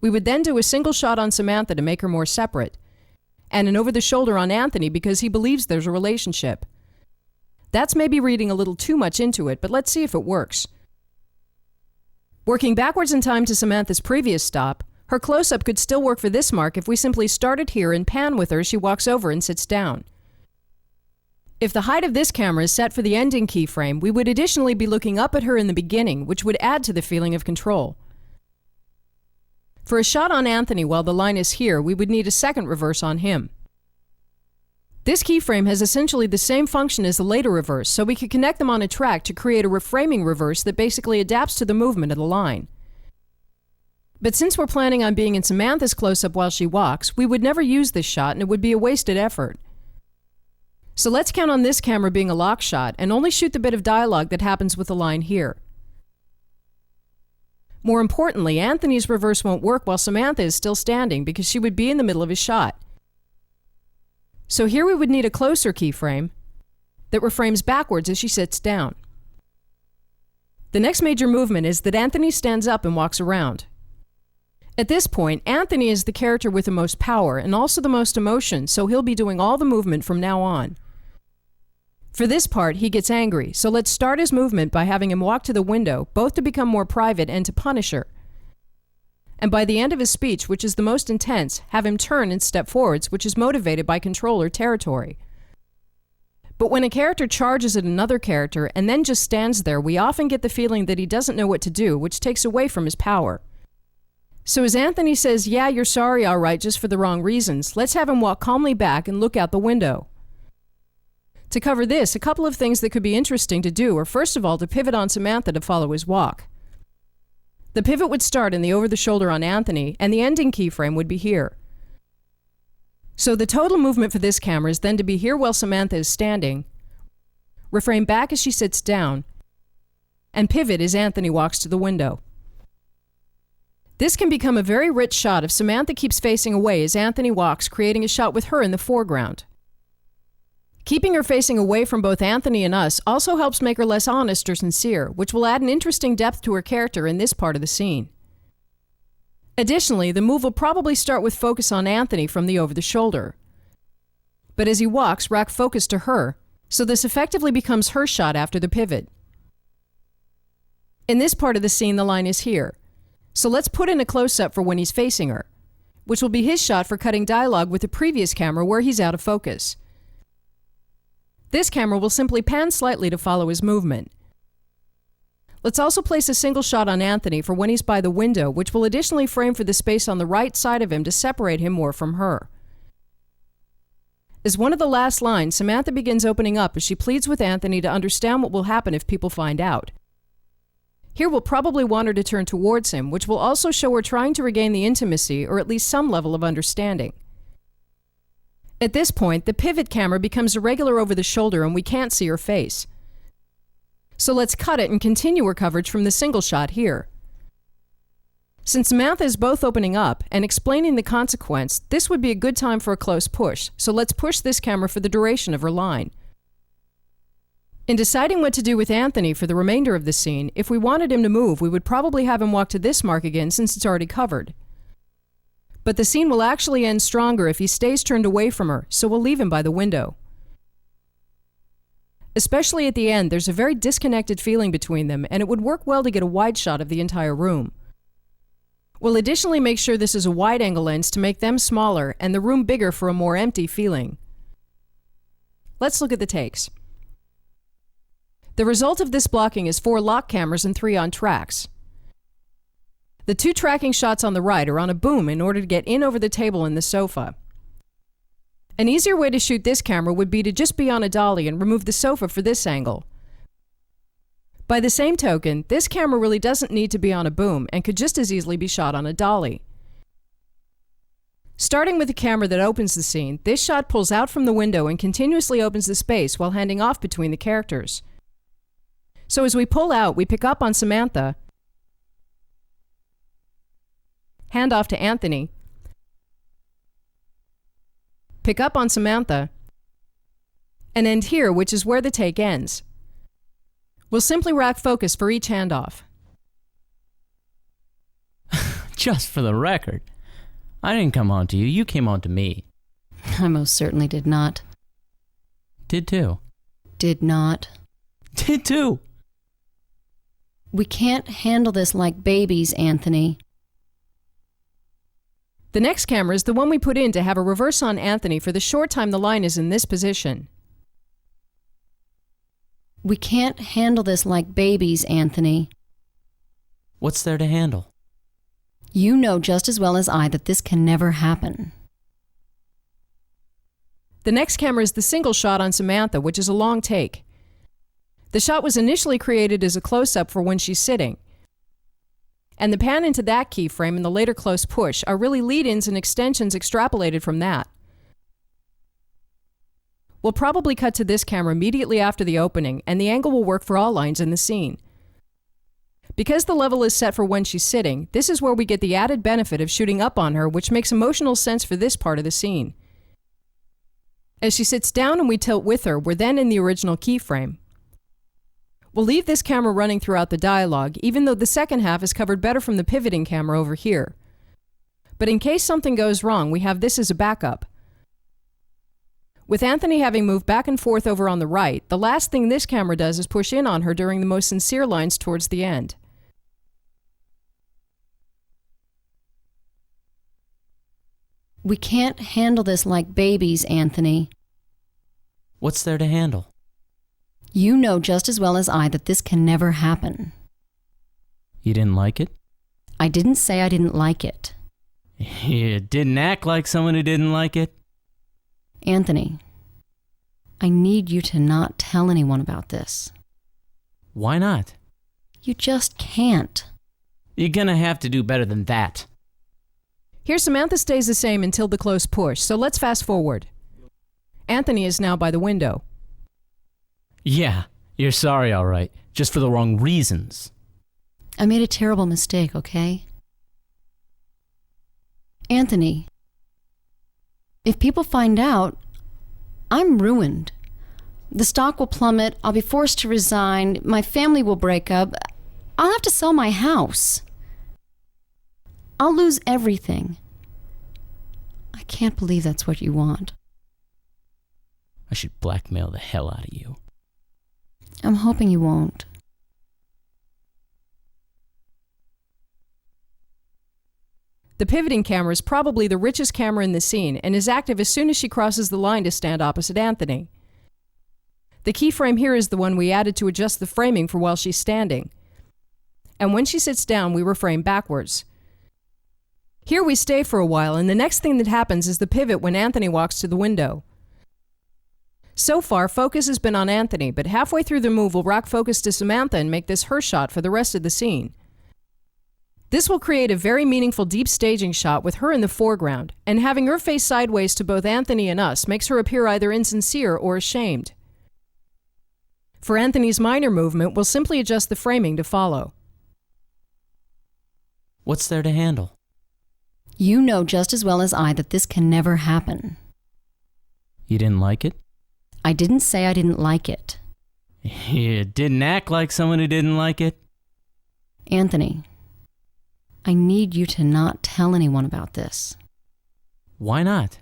We would then do a single shot on Samantha to make her more separate, and an over-the-shoulder on Anthony because he believes there's a relationship. That's maybe reading a little too much into it, but let's see if it works. Working backwards in time to Samantha's previous stop, her close-up could still work for this mark if we simply started here and pan with her as she walks over and sits down. If the height of this camera is set for the ending keyframe, we would additionally be looking up at her in the beginning, which would add to the feeling of control. For a shot on Anthony while the line is here, we would need a second reverse on him. This keyframe has essentially the same function as the later reverse, so we could connect them on a track to create a reframing reverse that basically adapts to the movement of the line. But since we're planning on being in Samantha's close-up while she walks, we would never use this shot and it would be a wasted effort. So let's count on this camera being a lock shot and only shoot the bit of dialogue that happens with the line here. More importantly, Anthony's reverse won't work while Samantha is still standing because she would be in the middle of his shot. So here we would need a closer keyframe that reframes backwards as she sits down. The next major movement is that Anthony stands up and walks around. At this point, Anthony is the character with the most power and also the most emotion, so he'll be doing all the movement from now on. For this part, he gets angry, so let's start his movement by having him walk to the window, both to become more private and to punish her. And by the end of his speech, which is the most intense, have him turn and step forwards, which is motivated by control or territory. But when a character charges at another character and then just stands there, we often get the feeling that he doesn't know what to do, which takes away from his power. So as Anthony says, "Yeah, you're sorry, all right, just for the wrong reasons," let's have him walk calmly back and look out the window. To cover this, a couple of things that could be interesting to do are, first of all, to pivot on Samantha to follow his walk. The pivot would start in the over-the-shoulder on Anthony, and the ending keyframe would be here. So the total movement for this camera is then to be here while Samantha is standing, reframe back as she sits down, and pivot as Anthony walks to the window. This can become a very rich shot if Samantha keeps facing away as Anthony walks, creating a shot with her in the foreground. Keeping her facing away from both Anthony and us also helps make her less honest or sincere, which will add an interesting depth to her character in this part of the scene. Additionally, the move will probably start with focus on Anthony from the over-the-shoulder. But as he walks, rack focus to her, so this effectively becomes her shot after the pivot. In this part of the scene, the line is here. So let's put in a close-up for when he's facing her, which will be his shot for cutting dialogue with the previous camera where he's out of focus. This camera will simply pan slightly to follow his movement. Let's also place a single shot on Anthony for when he's by the window, which will additionally frame for the space on the right side of him to separate him more from her. As one of the last lines, Samantha begins opening up as she pleads with Anthony to understand what will happen if people find out. Here we'll probably want her to turn towards him, which will also show her trying to regain the intimacy or at least some level of understanding. At this point, the pivot camera becomes irregular over the shoulder and we can't see her face. So let's cut it and continue her coverage from the single shot here. Since Samantha is both opening up and explaining the consequence, this would be a good time for a close push, so let's push this camera for the duration of her line. In deciding what to do with Anthony for the remainder of the scene, if we wanted him to move, we would probably have him walk to this mark again since it's already covered. But the scene will actually end stronger if he stays turned away from her, so we'll leave him by the window. Especially at the end, there's a very disconnected feeling between them, and it would work well to get a wide shot of the entire room. We'll additionally make sure this is a wide-angle lens to make them smaller and the room bigger for a more empty feeling. Let's look at the takes. The result of this blocking is 4 lock cameras and 3 on tracks. The 2 tracking shots on the right are on a boom in order to get in over the table and the sofa. An easier way to shoot this camera would be to just be on a dolly and remove the sofa for this angle. By the same token, this camera really doesn't need to be on a boom and could just as easily be shot on a dolly. Starting with the camera that opens the scene, this shot pulls out from the window and continuously opens the space while handing off between the characters. So as we pull out, we pick up on Samantha, hand off to Anthony, pick up on Samantha, and end here, which is where the take ends. We'll simply rack focus for each handoff. Just for the record, I didn't come on to you, you came on to me. I most certainly did not. Did too. Did not. Did too. We can't handle this like babies, Anthony. The next camera is the one we put in to have a reverse on Anthony for the short time the line is in this position. We can't handle this like babies, Anthony. What's there to handle? You know just as well as I that this can never happen. The next camera is the single shot on Samantha, which is a long take. The shot was initially created as a close-up for when she's sitting. And the pan into that keyframe and the later close push are really lead-ins and extensions extrapolated from that. We'll probably cut to this camera immediately after the opening, and the angle will work for all lines in the scene. Because the level is set for when she's sitting, this is where we get the added benefit of shooting up on her, which makes emotional sense for this part of the scene. As she sits down and we tilt with her, we're then in the original keyframe. We'll leave this camera running throughout the dialogue, even though the second half is covered better from the pivoting camera over here. But in case something goes wrong, we have this as a backup. With Anthony having moved back and forth over on the right, the last thing this camera does is push in on her during the most sincere lines towards the end. We can't handle this like babies, Anthony. What's there to handle? You know just as well as I that this can never happen. You didn't like it? I didn't say I didn't like it. You didn't act like someone who didn't like it? Anthony, I need you to not tell anyone about this. Why not? You just can't. You're gonna have to do better than that. Here, Samantha stays the same until the close push, so let's fast forward. Anthony is now by the window. Yeah, you're sorry, all right. Just for the wrong reasons. I made a terrible mistake, okay? Anthony, if people find out, I'm ruined. The stock will plummet, I'll be forced to resign, my family will break up, I'll have to sell my house. I'll lose everything. I can't believe that's what you want. I should blackmail the hell out of you. I'm hoping you won't. The pivoting camera is probably the richest camera in the scene and is active as soon as she crosses the line to stand opposite Anthony. The keyframe here is the one we added to adjust the framing for while she's standing. And when she sits down, we reframe backwards. Here we stay for a while, and the next thing that happens is the pivot when Anthony walks to the window. So far, focus has been on Anthony, but halfway through the move, we'll rock focus to Samantha and make this her shot for the rest of the scene. This will create a very meaningful deep staging shot with her in the foreground, and having her face sideways to both Anthony and us makes her appear either insincere or ashamed. For Anthony's minor movement, we'll simply adjust the framing to follow. What's there to handle? You know just as well as I that this can never happen. You didn't like it? I didn't say I didn't like it. You didn't act like someone who didn't like it? Anthony, I need you to not tell anyone about this. Why not?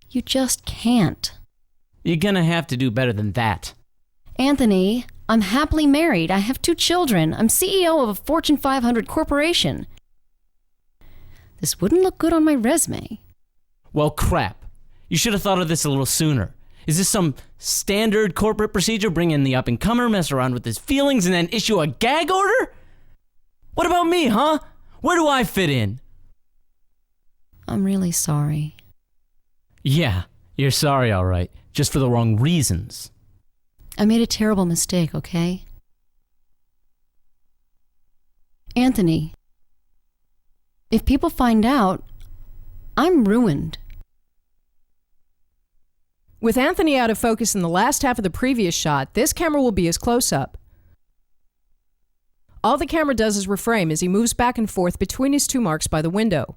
You just can't. You're gonna have to do better than that. Anthony, I'm happily married. I have 2 children. I'm CEO of a Fortune 500 corporation. This wouldn't look good on my resume. Well, crap. You should have thought of this a little sooner. Is this some standard corporate procedure? Bring in the up-and-comer, mess around with his feelings, and then issue a gag order? What about me, huh? Where do I fit in? I'm really sorry. Yeah, you're sorry, all right. Just for the wrong reasons. I made a terrible mistake, okay? Anthony, if people find out, I'm ruined. With Anthony out of focus in the last half of the previous shot, this camera will be his close-up. All the camera does is reframe as he moves back and forth between his 2 marks by the window.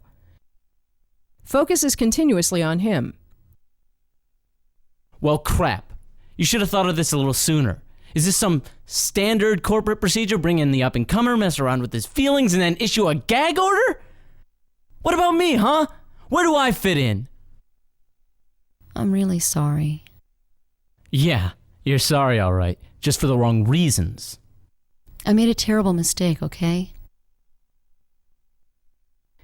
Focus is continuously on him. Well, crap. You should have thought of this a little sooner. Is this some standard corporate procedure? Bring in the up-and-comer, mess around with his feelings, and then issue a gag order? What about me, huh? Where do I fit in? I'm really sorry. Yeah, you're sorry, all right. Just for the wrong reasons. I made a terrible mistake, okay?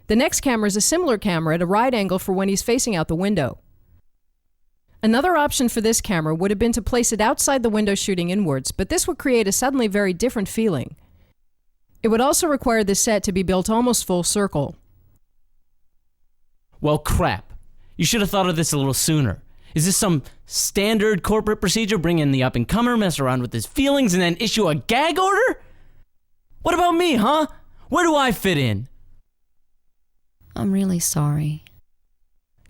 The next camera is a similar camera at a right angle for when he's facing out the window. Another option for this camera would have been to place it outside the window shooting inwards, but this would create a suddenly very different feeling. It would also require the set to be built almost full circle. Well, crap. You should have thought of this a little sooner. Is this some standard corporate procedure? Bring in the up-and-comer, mess around with his feelings, and then issue a gag order? What about me, huh? Where do I fit in? I'm really sorry.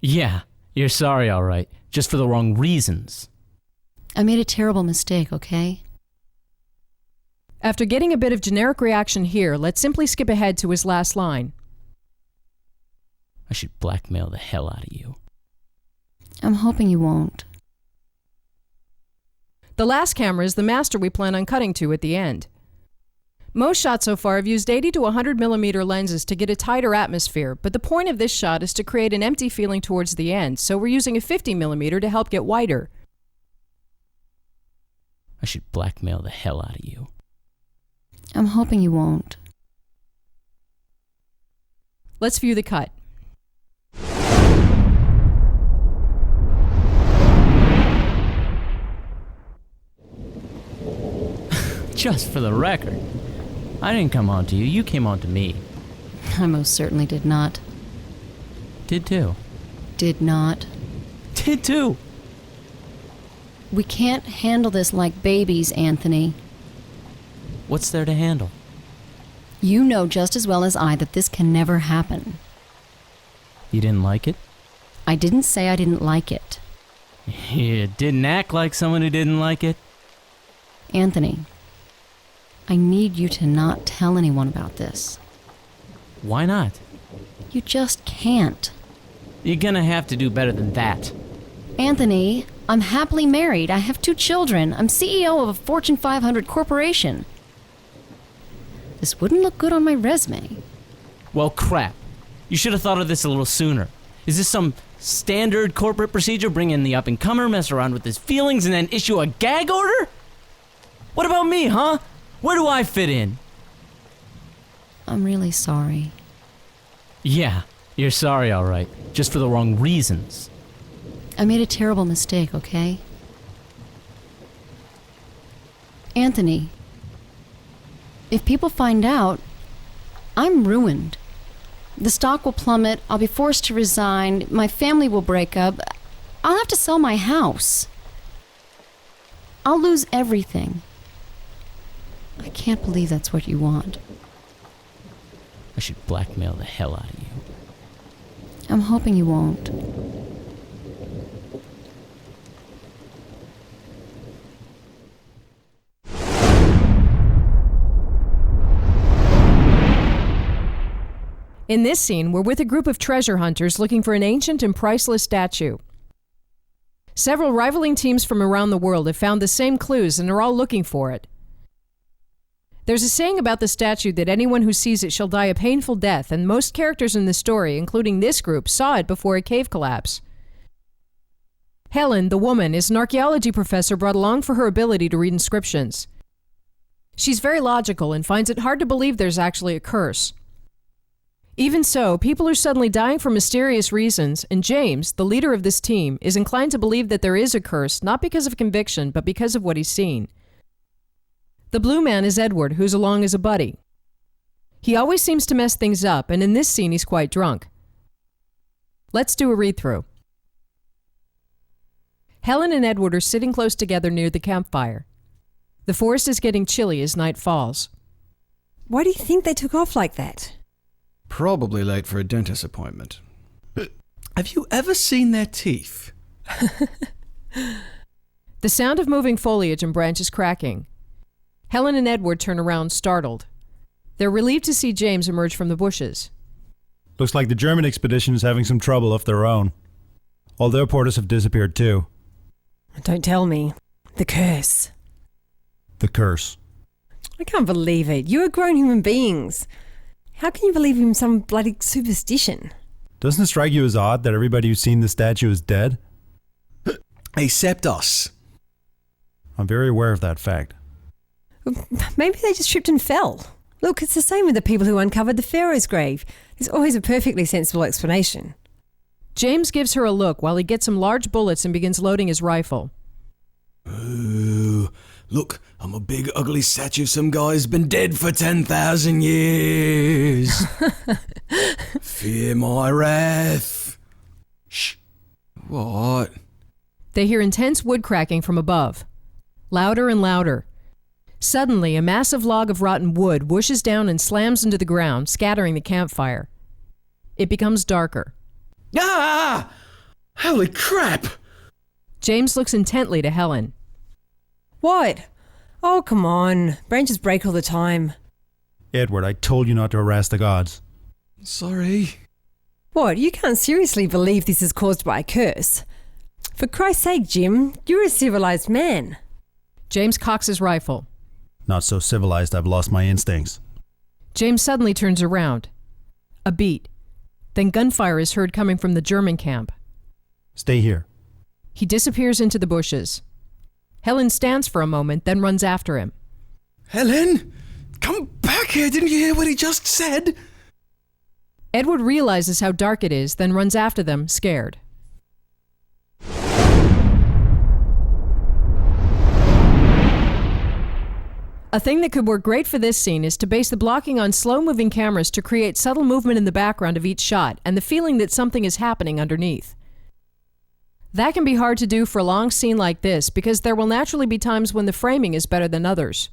Yeah, you're sorry, all right. Just for the wrong reasons. I made a terrible mistake, okay? After getting a bit of generic reaction here, let's simply skip ahead to his last line. I should blackmail the hell out of you. I'm hoping you won't. The last camera is the master we plan on cutting to at the end. Most shots so far have used 80 to 100 millimeter lenses to get a tighter atmosphere, but the point of this shot is to create an empty feeling towards the end, so we're using a 50 millimeter to help get wider. I should blackmail the hell out of you. I'm hoping you won't. Let's view the cut. Just for the record, I didn't come on to you, you came on to me. I most certainly did not. Did too. Did not. Did too. We can't handle this like babies, Anthony. What's there to handle? You know just as well as I that this can never happen. You didn't like it? I didn't say I didn't like it. You didn't act like someone who didn't like it? Anthony, I need you to not tell anyone about this. Why not? You just can't. You're gonna have to do better than that. Anthony, I'm happily married. I have 2 children. I'm CEO of a Fortune 500 corporation. This wouldn't look good on my resume. Well, crap. You should have thought of this a little sooner. Is this some standard corporate procedure? Bring in the up-and-comer, mess around with his feelings, and then issue a gag order? What about me, huh? Where do I fit in? I'm really sorry. Yeah, you're sorry, all right. Just for the wrong reasons. I made a terrible mistake, okay? Anthony, if people find out, I'm ruined. The stock will plummet, I'll be forced to resign, my family will break up, I'll have to sell my house. I'll lose everything. I can't believe that's what you want. I should blackmail the hell out of you. I'm hoping you won't. In this scene, we're with a group of treasure hunters looking for an ancient and priceless statue. Several rivaling teams from around the world have found the same clues and are all looking for it. There's a saying about the statue that anyone who sees it shall die a painful death, and most characters in the story, including this group, saw it before a cave collapse. Helen, the woman, is an archaeology professor brought along for her ability to read inscriptions. She's very logical and finds it hard to believe there's actually a curse. Even so, people are suddenly dying for mysterious reasons, and James, the leader of this team, is inclined to believe that there is a curse, not because of conviction, but because of what he's seen. The blue man is Edward, who's along as a buddy. He always seems to mess things up, and in this scene he's quite drunk. Let's do a read-through. Helen and Edward are sitting close together near the campfire. The forest is getting chilly as night falls. Why do you think they took off like that? Probably late for a dentist appointment. Have you ever seen their teeth? The sound of moving foliage and branches cracking. Helen and Edward turn around, startled. They're relieved to see James emerge from the bushes. Looks like the German expedition is having some trouble of their own. All their porters have disappeared too. Don't tell me. The curse. The curse. I can't believe it. You are grown human beings. How can you believe in some bloody superstition? Doesn't it strike you as odd that everybody who's seen the statue is dead? Except us. I'm very aware of that fact. Maybe they just tripped and fell. Look, it's the same with the people who uncovered the Pharaoh's grave. There's always a perfectly sensible explanation. James gives her a look while he gets some large bullets and begins loading his rifle. Ooh, look, I'm a big ugly statue of some guy who's been dead for 10,000 years. Fear my wrath. Shh. What? They hear intense wood cracking from above. Louder and louder. Suddenly, a massive log of rotten wood whooshes down and slams into the ground, scattering the campfire. It becomes darker. Ah! Holy crap! James looks intently to Helen. What? Oh, come on. Branches break all the time. Edward, I told you not to harass the gods. Sorry. What? You can't seriously believe this is caused by a curse? For Christ's sake, Jim, you're a civilized man. James cocks his rifle. Not so civilized I've lost my instincts. James suddenly turns around. A beat. Then gunfire is heard coming from the German camp. Stay here. He disappears into the bushes. Helen stands for a moment, then runs after him. Helen! Come back here! Didn't you hear what he just said? Edward realizes how dark it is, then runs after them, scared. A thing that could work great for this scene is to base the blocking on slow-moving cameras to create subtle movement in the background of each shot and the feeling that something is happening underneath. That can be hard to do for a long scene like this because there will naturally be times when the framing is better than others.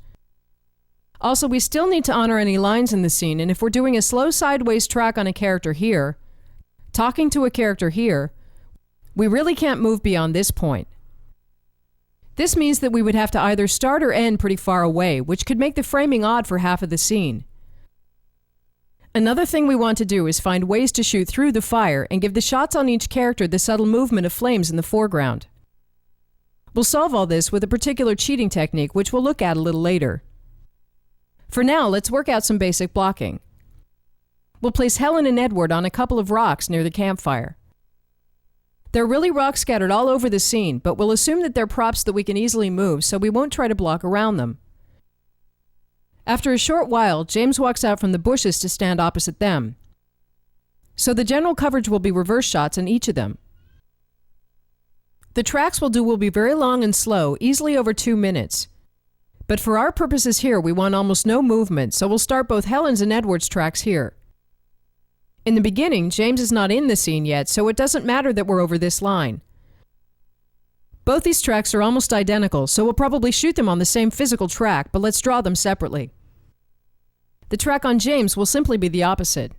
Also, we still need to honor any lines in the scene, and if we're doing a slow sideways track on a character here, talking to a character here, we really can't move beyond this point. This means that we would have to either start or end pretty far away, which could make the framing odd for half of the scene. Another thing we want to do is find ways to shoot through the fire and give the shots on each character the subtle movement of flames in the foreground. We'll solve all this with a particular cheating technique, which we'll look at a little later. For now, let's work out some basic blocking. We'll place Helen and Edward on a couple of rocks near the campfire. There are really rocks scattered all over the scene, but we'll assume that they're props that we can easily move, so we won't try to block around them. After a short while, James walks out from the bushes to stand opposite them. So the general coverage will be reverse shots on each of them. The tracks we'll do will be very long and slow, easily over 2 minutes. But for our purposes here, we want almost no movement, so we'll start both Helen's and Edward's tracks here. In the beginning, James is not in the scene yet, so it doesn't matter that we're over this line. Both these tracks are almost identical, so we'll probably shoot them on the same physical track, but let's draw them separately. The track on James will simply be the opposite.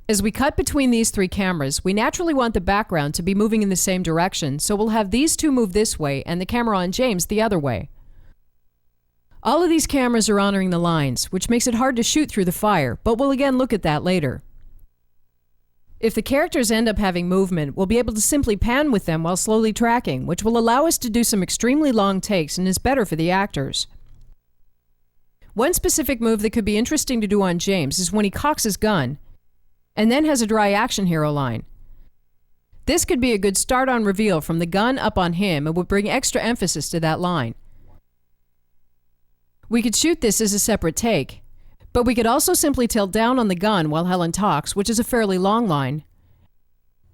As we cut between these three cameras, we naturally want the background to be moving in the same direction, so we'll have these two move this way and the camera on James the other way. All of these cameras are honoring the lines, which makes it hard to shoot through the fire, but we'll again look at that later. If the characters end up having movement, we'll be able to simply pan with them while slowly tracking, which will allow us to do some extremely long takes and is better for the actors. One specific move that could be interesting to do on James is when he cocks his gun, and then has a dry action hero line. This could be a good start on reveal from the gun up on him and would bring extra emphasis to that line. We could shoot this as a separate take, but we could also simply tilt down on the gun while Helen talks, which is a fairly long line,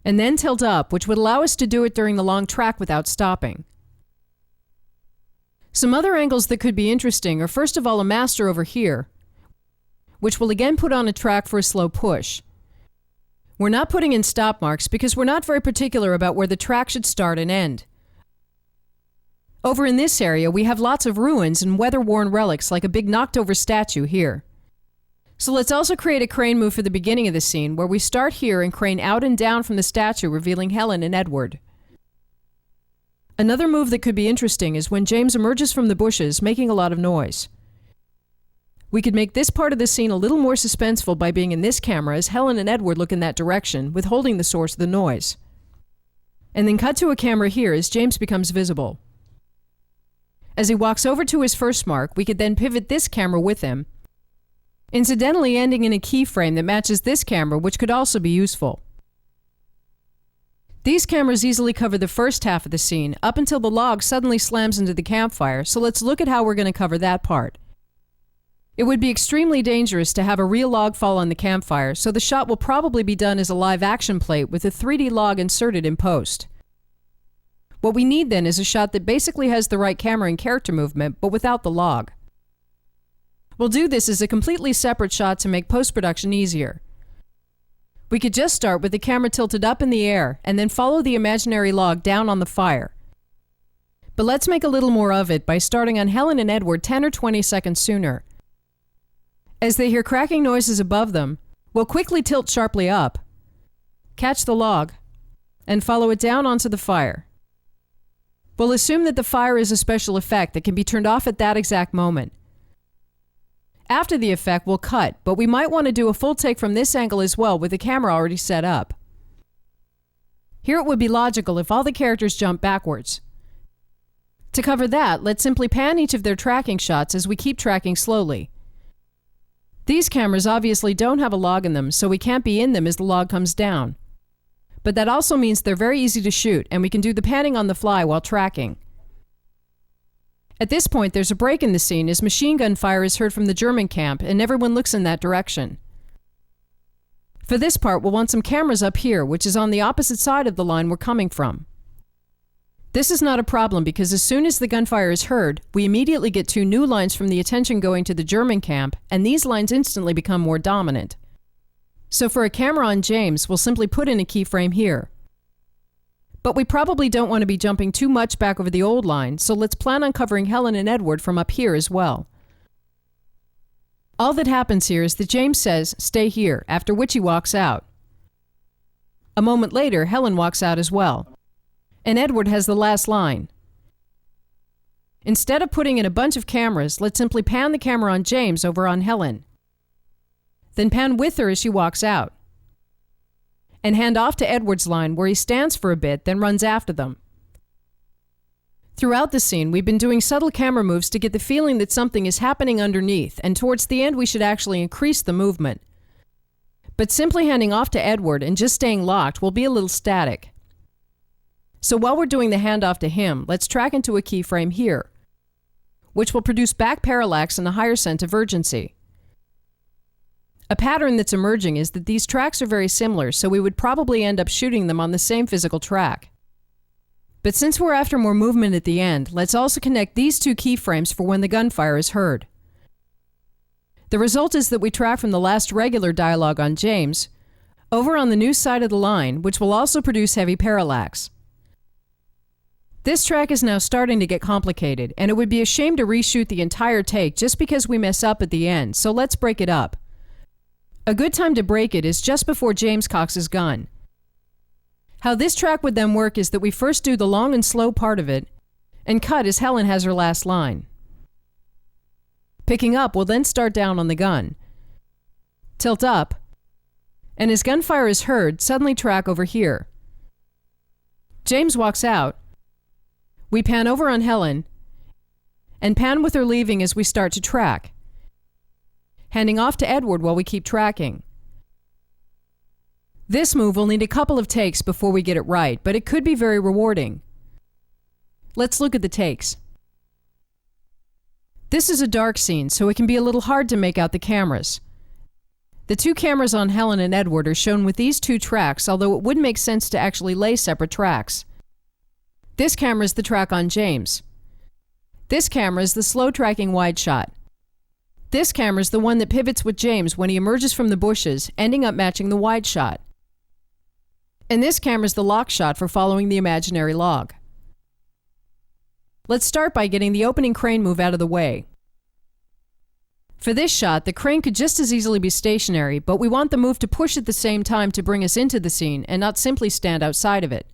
and then tilt up, which would allow us to do it during the long track without stopping. Some other angles that could be interesting are first of all a master over here, which will again put on a track for a slow push. We're not putting in stop marks because we're not very particular about where the track should start and end. Over in this area, we have lots of ruins and weather-worn relics like a big knocked-over statue here. So let's also create a crane move for the beginning of the scene where we start here and crane out and down from the statue, revealing Helen and Edward. Another move that could be interesting is when James emerges from the bushes, making a lot of noise. We could make this part of the scene a little more suspenseful by being in this camera as Helen and Edward look in that direction, withholding the source of the noise. And then cut to a camera here as James becomes visible. As he walks over to his first mark, we could then pivot this camera with him, incidentally ending in a keyframe that matches this camera, which could also be useful. These cameras easily cover the first half of the scene, up until the log suddenly slams into the campfire, so let's look at how we're going to cover that part. It would be extremely dangerous to have a real log fall on the campfire, so the shot will probably be done as a live action plate with a 3D log inserted in post. What we need then is a shot that basically has the right camera and character movement, but without the log. We'll do this as a completely separate shot to make post-production easier. We could just start with the camera tilted up in the air and then follow the imaginary log down on the fire. But let's make a little more of it by starting on Helen and Edward 10 or 20 seconds sooner. As they hear cracking noises above them, we'll quickly tilt sharply up, catch the log, and follow it down onto the fire. We'll assume that the fire is a special effect that can be turned off at that exact moment. After the effect, we'll cut, but we might want to do a full take from this angle as well with the camera already set up. Here it would be logical if all the characters jump backwards. To cover that, let's simply pan each of their tracking shots as we keep tracking slowly. These cameras obviously don't have a log in them, so we can't be in them as the log comes down. But that also means they're very easy to shoot, and we can do the panning on the fly while tracking. At this point, there's a break in the scene as machine gun fire is heard from the German camp, and everyone looks in that direction. For this part, we'll want some cameras up here, which is on the opposite side of the line we're coming from. This is not a problem because as soon as the gunfire is heard, we immediately get two new lines from the attention going to the German camp, and these lines instantly become more dominant. So for a camera on James, we'll simply put in a keyframe here. But we probably don't want to be jumping too much back over the old line, so let's plan on covering Helen and Edward from up here as well. All that happens here is that James says, "Stay here," after which he walks out. A moment later, Helen walks out as well. And Edward has the last line. Instead of putting in a bunch of cameras, let's simply pan the camera on James over on Helen. Then pan with her as she walks out. And hand off to Edward's line where he stands for a bit, then runs after them. Throughout the scene, we've been doing subtle camera moves to get the feeling that something is happening underneath, and towards the end we should actually increase the movement. But simply handing off to Edward and just staying locked will be a little static. So while we're doing the handoff to him, let's track into a keyframe here, which will produce back parallax and a higher sense of urgency. A pattern that's emerging is that these tracks are very similar, so we would probably end up shooting them on the same physical track. But since we're after more movement at the end, let's also connect these two keyframes for when the gunfire is heard. The result is that we track from the last regular dialogue on James over on the new side of the line, which will also produce heavy parallax. This track is now starting to get complicated, and it would be a shame to reshoot the entire take just because we mess up at the end, so let's break it up. A good time to break it is just before James cocks his gun. How this track would then work is that we first do the long and slow part of it, and cut as Helen has her last line. Picking up, we'll then start down on the gun. Tilt up, and as gunfire is heard, suddenly track over here. James walks out. We pan over on Helen, and pan with her leaving as we start to track, handing off to Edward while we keep tracking. This move will need a couple of takes before we get it right, but it could be very rewarding. Let's look at the takes. This is a dark scene, so it can be a little hard to make out the cameras. The two cameras on Helen and Edward are shown with these two tracks, although it would make sense to actually lay separate tracks. This camera is the track on James. This camera is the slow tracking wide shot. This camera is the one that pivots with James when he emerges from the bushes, ending up matching the wide shot. And this camera is the lock shot for following the imaginary log. Let's start by getting the opening crane move out of the way. For this shot, the crane could just as easily be stationary, but we want the move to push at the same time to bring us into the scene and not simply stand outside of it.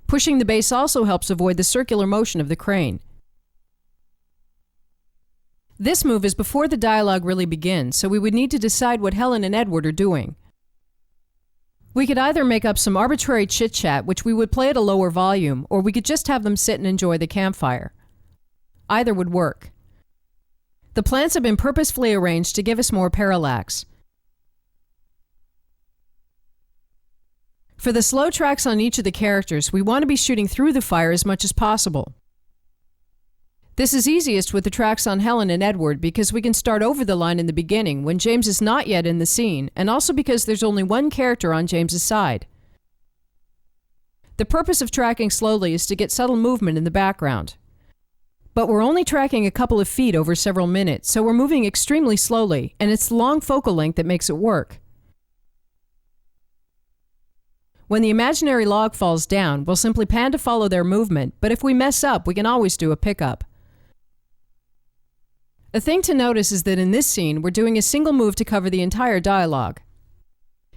Pushing the base also helps avoid the circular motion of the crane. This move is before the dialogue really begins, so we would need to decide what Helen and Edward are doing. We could either make up some arbitrary chit-chat, which we would play at a lower volume, or we could just have them sit and enjoy the campfire. Either would work. The plans have been purposefully arranged to give us more parallax. For the slow tracks on each of the characters, we want to be shooting through the fire as much as possible. This is easiest with the tracks on Helen and Edward because we can start over the line in the beginning when James is not yet in the scene, and also because there's only one character on James's side. The purpose of tracking slowly is to get subtle movement in the background. But we're only tracking a couple of feet over several minutes, so we're moving extremely slowly, and it's the long focal length that makes it work. When the imaginary log falls down, we'll simply pan to follow their movement, but if we mess up, we can always do a pickup. A thing to notice is that in this scene, we're doing a single move to cover the entire dialogue.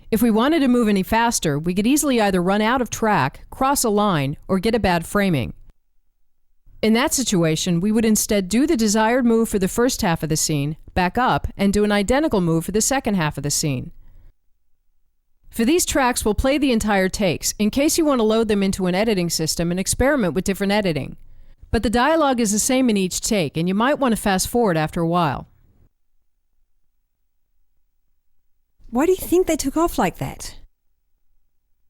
If we wanted to move any faster, we could easily either run out of track, cross a line, or get a bad framing. In that situation, we would instead do the desired move for the first half of the scene, back up, and do an identical move for the second half of the scene. For these tracks, we'll play the entire takes, in case you want to load them into an editing system and experiment with different editing. But the dialogue is the same in each take, and you might want to fast forward after a while. Why do you think they took off like that?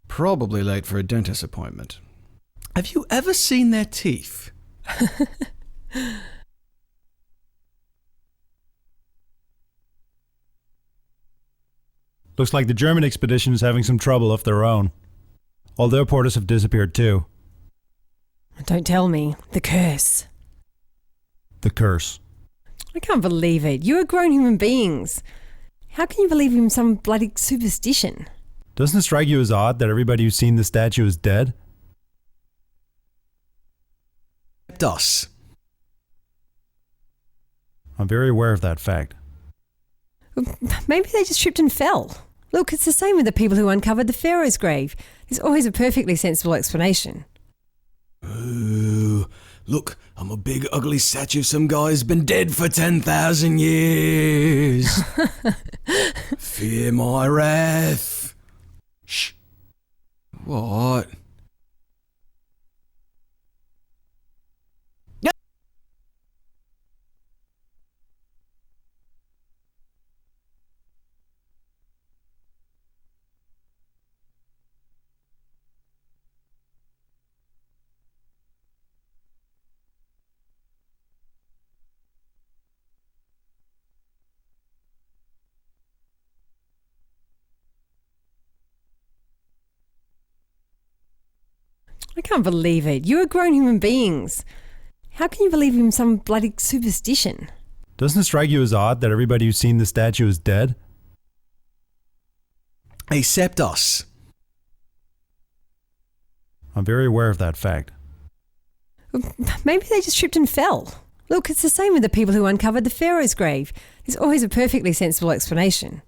Probably late for a dentist appointment. Have you ever seen their teeth? Looks like the German expedition is having some trouble of their own. All their porters have disappeared too. Don't tell me. The curse. The curse. I can't believe it. You are grown human beings. How can you believe in some bloody superstition? Doesn't it strike you as odd that everybody who's seen the statue is dead? Us. I'm very aware of that fact. Maybe they just tripped and fell. Look, it's the same with the people who uncovered the Pharaoh's grave. There's always a perfectly sensible explanation. Ooh, look, I'm a big ugly statue of some guy's been dead for 10,000 years. Fear my wrath. Shh. What? I can't believe it. You are grown human beings. How can you believe in some bloody superstition? Doesn't it strike you as odd that everybody who's seen the statue is dead? Except us. I'm very aware of that fact. Maybe they just tripped and fell. Look, it's the same with the people who uncovered the Pharaoh's grave. There's always a perfectly sensible explanation.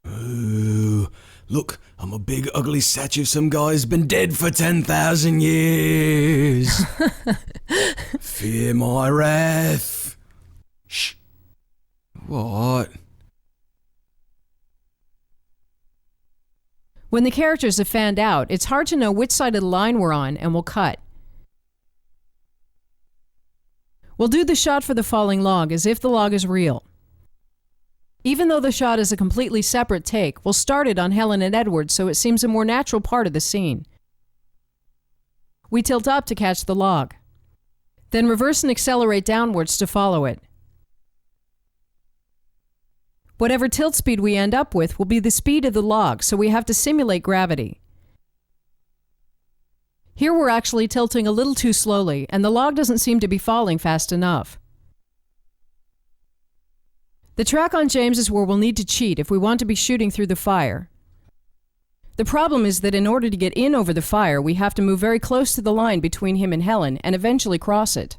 Ooh, look, I'm a big ugly statue of some guy's been dead for 10,000 years. Fear my wrath. Shh. What? When the characters have fanned out, it's hard to know which side of the line we're on, and we'll cut. We'll do the shot for the falling log as if the log is real. Even though the shot is a completely separate take, we'll start it on Helen and Edward so it seems a more natural part of the scene. We tilt up to catch the log, then reverse and accelerate downwards to follow it. Whatever tilt speed we end up with will be the speed of the log, so we have to simulate gravity. Here we're actually tilting a little too slowly, and the log doesn't seem to be falling fast enough. The track on James is where we'll need to cheat if we want to be shooting through the fire. The problem is that in order to get in over the fire, we have to move very close to the line between him and Helen and eventually cross it.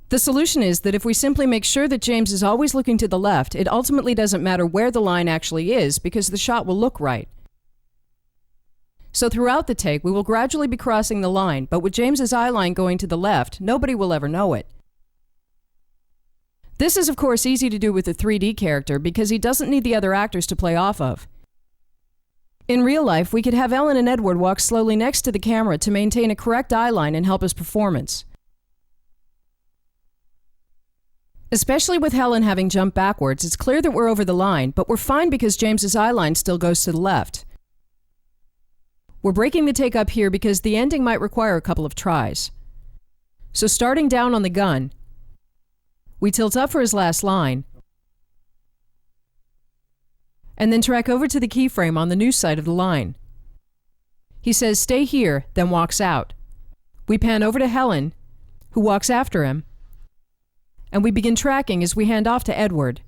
The solution is that if we simply make sure that James is always looking to the left, it ultimately doesn't matter where the line actually is because the shot will look right. So throughout the take, we will gradually be crossing the line, but with James's eye line going to the left, nobody will ever know it. This is of course easy to do with a 3D character because he doesn't need the other actors to play off of. In real life, we could have Ellen and Edward walk slowly next to the camera to maintain a correct eye line and help his performance. Especially with Helen having jumped backwards, it's clear that we're over the line, but we're fine because James's eye line still goes to the left. We're breaking the take up here because the ending might require a couple of tries. So starting down on the gun, we tilt up for his last line, and then track over to the keyframe on the new side of the line. He says, "Stay here," then walks out. We pan over to Helen, who walks after him, and we begin tracking as we hand off to Edward,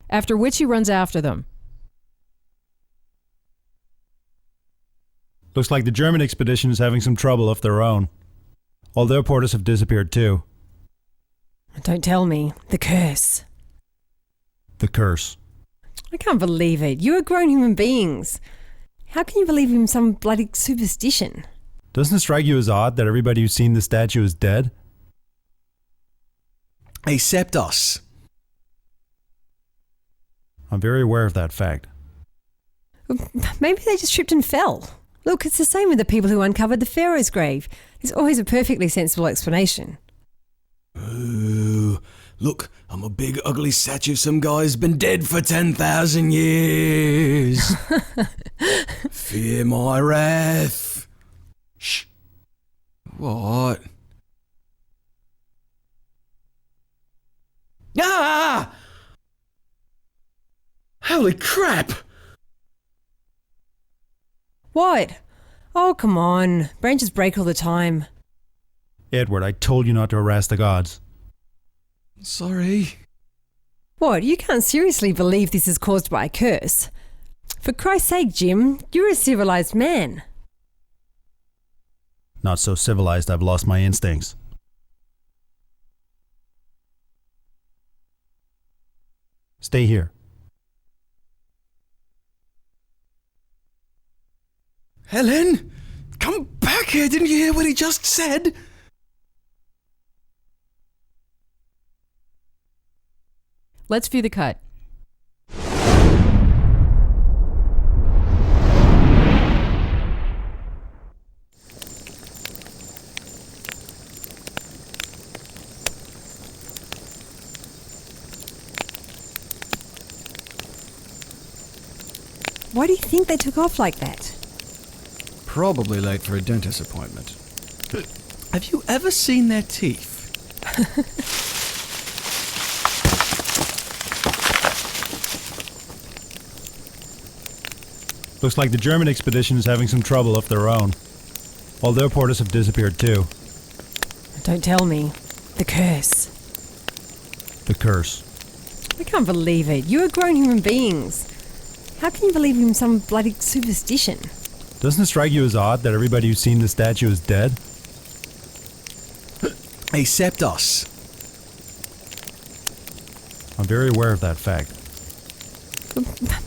after which he runs after them. Looks like the German expedition is having some trouble of their own. All their porters have disappeared too. Don't tell me. The curse. The curse. I can't believe it. You are grown human beings. How can you believe in some bloody superstition? Doesn't it strike you as odd that everybody who's seen the statue is dead? Except us. I'm very aware of that fact. Maybe they just tripped and fell. Look, it's the same with the people who uncovered the Pharaoh's grave. There's always a perfectly sensible explanation. Ooh, look, I'm a big ugly statue of some guy's been dead for 10,000 years. Fear my wrath. Shh. What? Ah! Holy crap! What? Oh, come on. Branches break all the time. Edward, I told you not to harass the gods. Sorry. What? You can't seriously believe this is caused by a curse? For Christ's sake, Jim, you're a civilized man. Not so civilized I've lost my instincts. Stay here. Helen, come back here. Didn't you hear what he just said? Let's view the cut. Why do you think they took off like that? Probably late for a dentist appointment. Have you ever seen their teeth? Looks like the German expedition is having some trouble of their own. All their porters have disappeared too. Don't tell me. The curse. The curse. I can't believe it. You are grown human beings. How can you believe in some bloody superstition? Doesn't it strike you as odd that everybody who's seen the statue is dead? Except us. I'm very aware of that fact.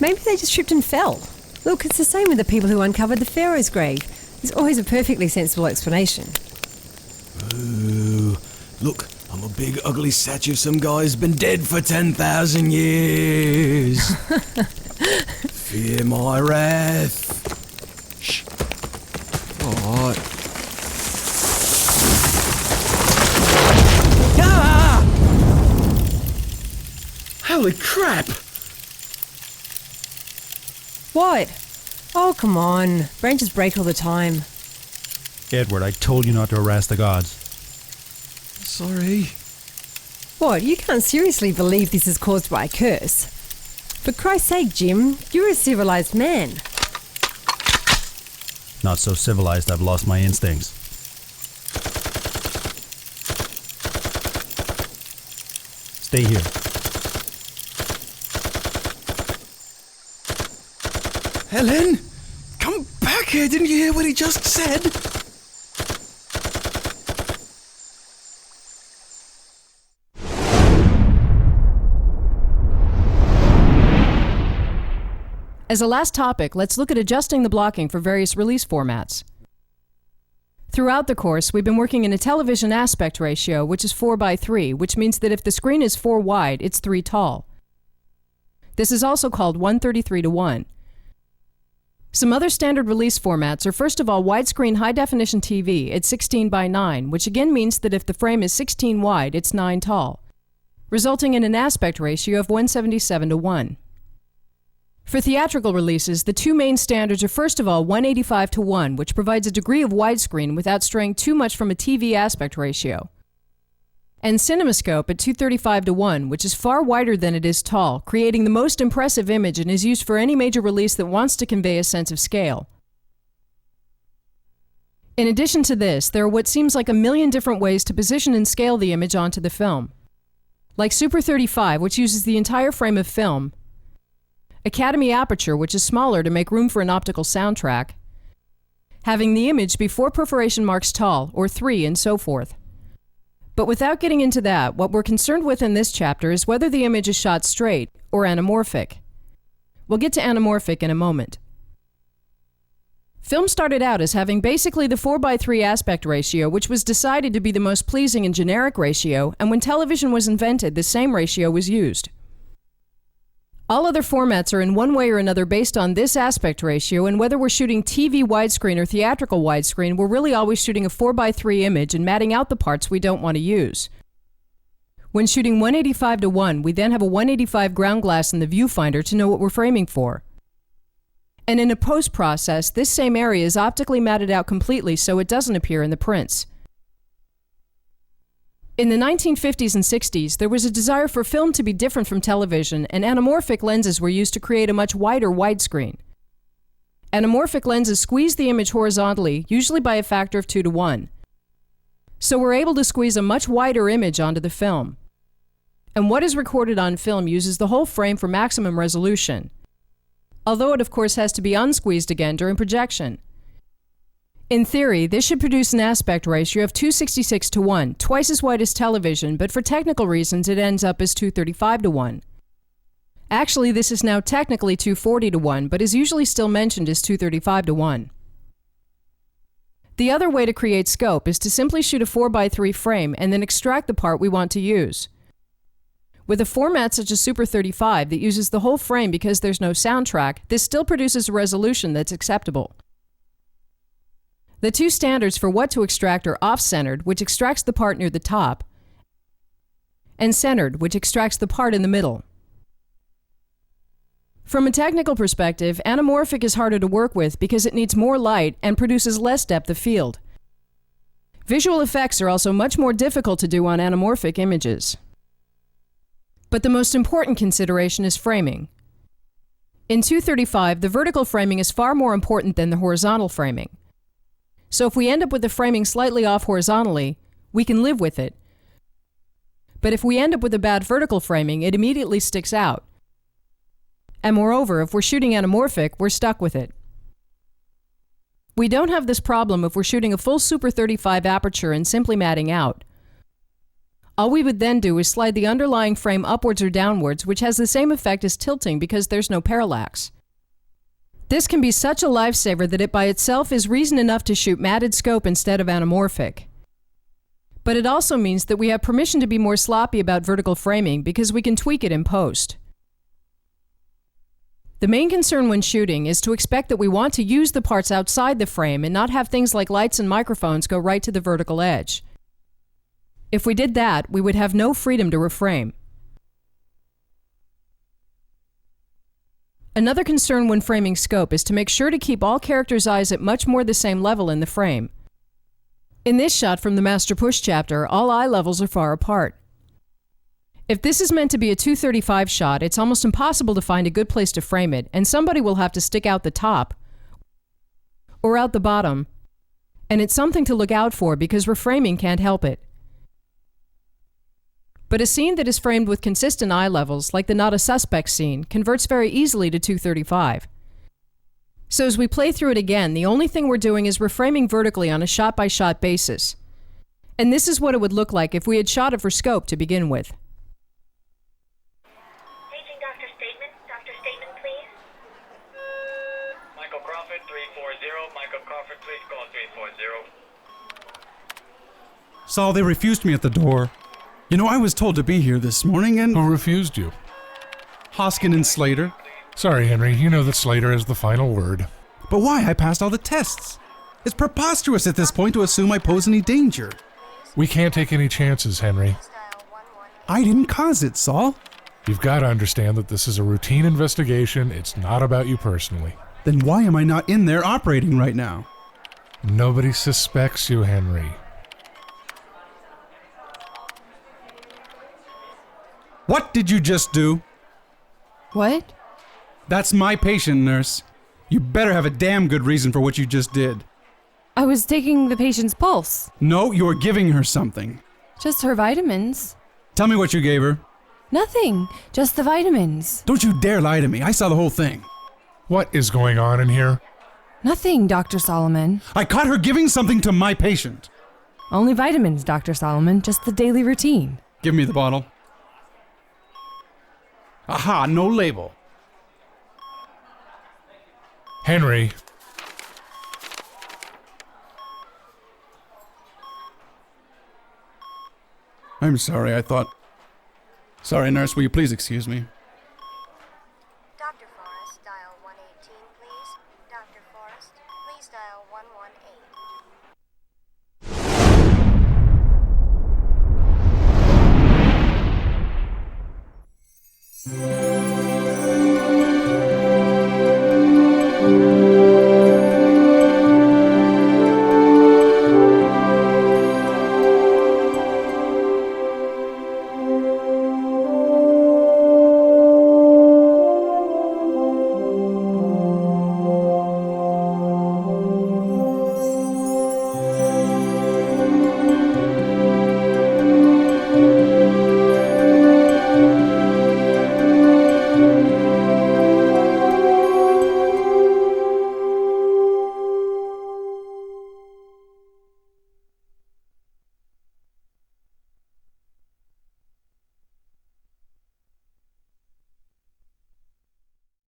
Maybe they just tripped and fell. Look, it's the same with the people who uncovered the Pharaoh's grave. There's always a perfectly sensible explanation. Ooh, look, I'm a big ugly statue of some guy's been dead for 10,000 years. Fear my wrath. Shh. What? Ah! Holy crap! What? Oh, come on. Branches break all the time. Edward, I told you not to harass the gods. Sorry. What? You can't seriously believe this is caused by a curse? For Christ's sake, Jim, you're a civilized man. Not so civilized I've lost my instincts. Stay here. Helen, come back here. Didn't you hear what he just said? As a last topic, let's look at adjusting the blocking for various release formats. Throughout the course, we've been working in a television aspect ratio, which is 4:3, which means that if the screen is 4 wide, it's 3 tall. This is also called 1:33:1. Some other standard release formats are first of all widescreen high-definition TV at 16:9, which again means that if the frame is 16 wide, it's 9 tall, resulting in an aspect ratio of 177:1. For theatrical releases, the two main standards are first of all 185:1, which provides a degree of widescreen without straying too much from a TV aspect ratio, and CinemaScope at 235:1, which is far wider than it is tall, creating the most impressive image and is used for any major release that wants to convey a sense of scale. In addition to this, there are what seems like a million different ways to position and scale the image onto the film, like Super 35, which uses the entire frame of film, Academy Aperture, which is smaller to make room for an optical soundtrack, having the image be 4 perforation marks tall, or 3, and so forth. But without getting into that, what we're concerned with in this chapter is whether the image is shot straight or anamorphic. We'll get to anamorphic in a moment. Film started out as having basically the 4:3 aspect ratio, which was decided to be the most pleasing and generic ratio, and when television was invented, the same ratio was used. All other formats are in one way or another based on this aspect ratio, and whether we're shooting TV widescreen or theatrical widescreen, we're really always shooting a 4:3 image and matting out the parts we don't want to use. When shooting 185:1, we then have a 185 ground glass in the viewfinder to know what we're framing for. And in a post-process, this same area is optically matted out completely so it doesn't appear in the prints. In the 1950s and 60s, there was a desire for film to be different from television, and anamorphic lenses were used to create a much wider widescreen. Anamorphic lenses squeeze the image horizontally, usually by a factor of 2:1. So we're able to squeeze a much wider image onto the film. And what is recorded on film uses the whole frame for maximum resolution, although it of course has to be unsqueezed again during projection. In theory, this should produce an aspect ratio of 266:1, twice as wide as television, but for technical reasons it ends up as 235:1. Actually, this is now technically 240:1, but is usually still mentioned as 235:1. The other way to create scope is to simply shoot a 4:3 frame and then extract the part we want to use. With a format such as Super 35 that uses the whole frame because there's no soundtrack, this still produces a resolution that's acceptable. The two standards for what to extract are off-centered, which extracts the part near the top, and centered, which extracts the part in the middle. From a technical perspective, anamorphic is harder to work with because it needs more light and produces less depth of field. Visual effects are also much more difficult to do on anamorphic images. But the most important consideration is framing. In 235, the vertical framing is far more important than the horizontal framing. So if we end up with the framing slightly off horizontally, we can live with it. But if we end up with a bad vertical framing, it immediately sticks out. And moreover, if we're shooting anamorphic, we're stuck with it. We don't have this problem if we're shooting a full Super 35 aperture and simply matting out. All we would then do is slide the underlying frame upwards or downwards, which has the same effect as tilting because there's no parallax. This can be such a lifesaver that it by itself is reason enough to shoot matted scope instead of anamorphic. But it also means that we have permission to be more sloppy about vertical framing because we can tweak it in post. The main concern when shooting is to expect that we want to use the parts outside the frame and not have things like lights and microphones go right to the vertical edge. If we did that, we would have no freedom to reframe. Another concern when framing scope is to make sure to keep all characters' eyes at much more the same level in the frame. In this shot from the Master Push chapter, all eye levels are far apart. If this is meant to be a 235 shot, it's almost impossible to find a good place to frame it, and somebody will have to stick out the top or out the bottom, and it's something to look out for because reframing can't help it. But a scene that is framed with consistent eye levels, like the Not a Suspect scene, converts very easily to 235. So as we play through it again, the only thing we're doing is reframing vertically on a shot-by-shot basis. And this is what it would look like if we had shot it for scope to begin with. Paging Dr. Statement. Dr. Statement, please. Michael Crawford, 340. Michael Crawford, please call 340. Saul, they refused me at the door. You know, I was told to be here this morning and... Who refused you? Hoskin and Slater. Sorry, Henry, you know that Slater has the final word. But why? I passed all the tests. It's preposterous at this point to assume I pose any danger. We can't take any chances, Henry. I didn't cause it, Saul. You've got to understand that this is a routine investigation. It's not about you personally. Then why am I not in there operating right now? Nobody suspects you, Henry. What did you just do? What? That's my patient, nurse. You better have a damn good reason for what you just did. I was taking the patient's pulse. No, you were giving her something. Just her vitamins. Tell me what you gave her. Nothing. Just the vitamins. Don't you dare lie to me. I saw the whole thing. What is going on in here? Nothing, Dr. Solomon. I caught her giving something to my patient. Only vitamins, Dr. Solomon. Just the daily routine. Give me the bottle. Aha, no label. Henry. I'm sorry, I thought... Sorry, nurse, will you please excuse me? please.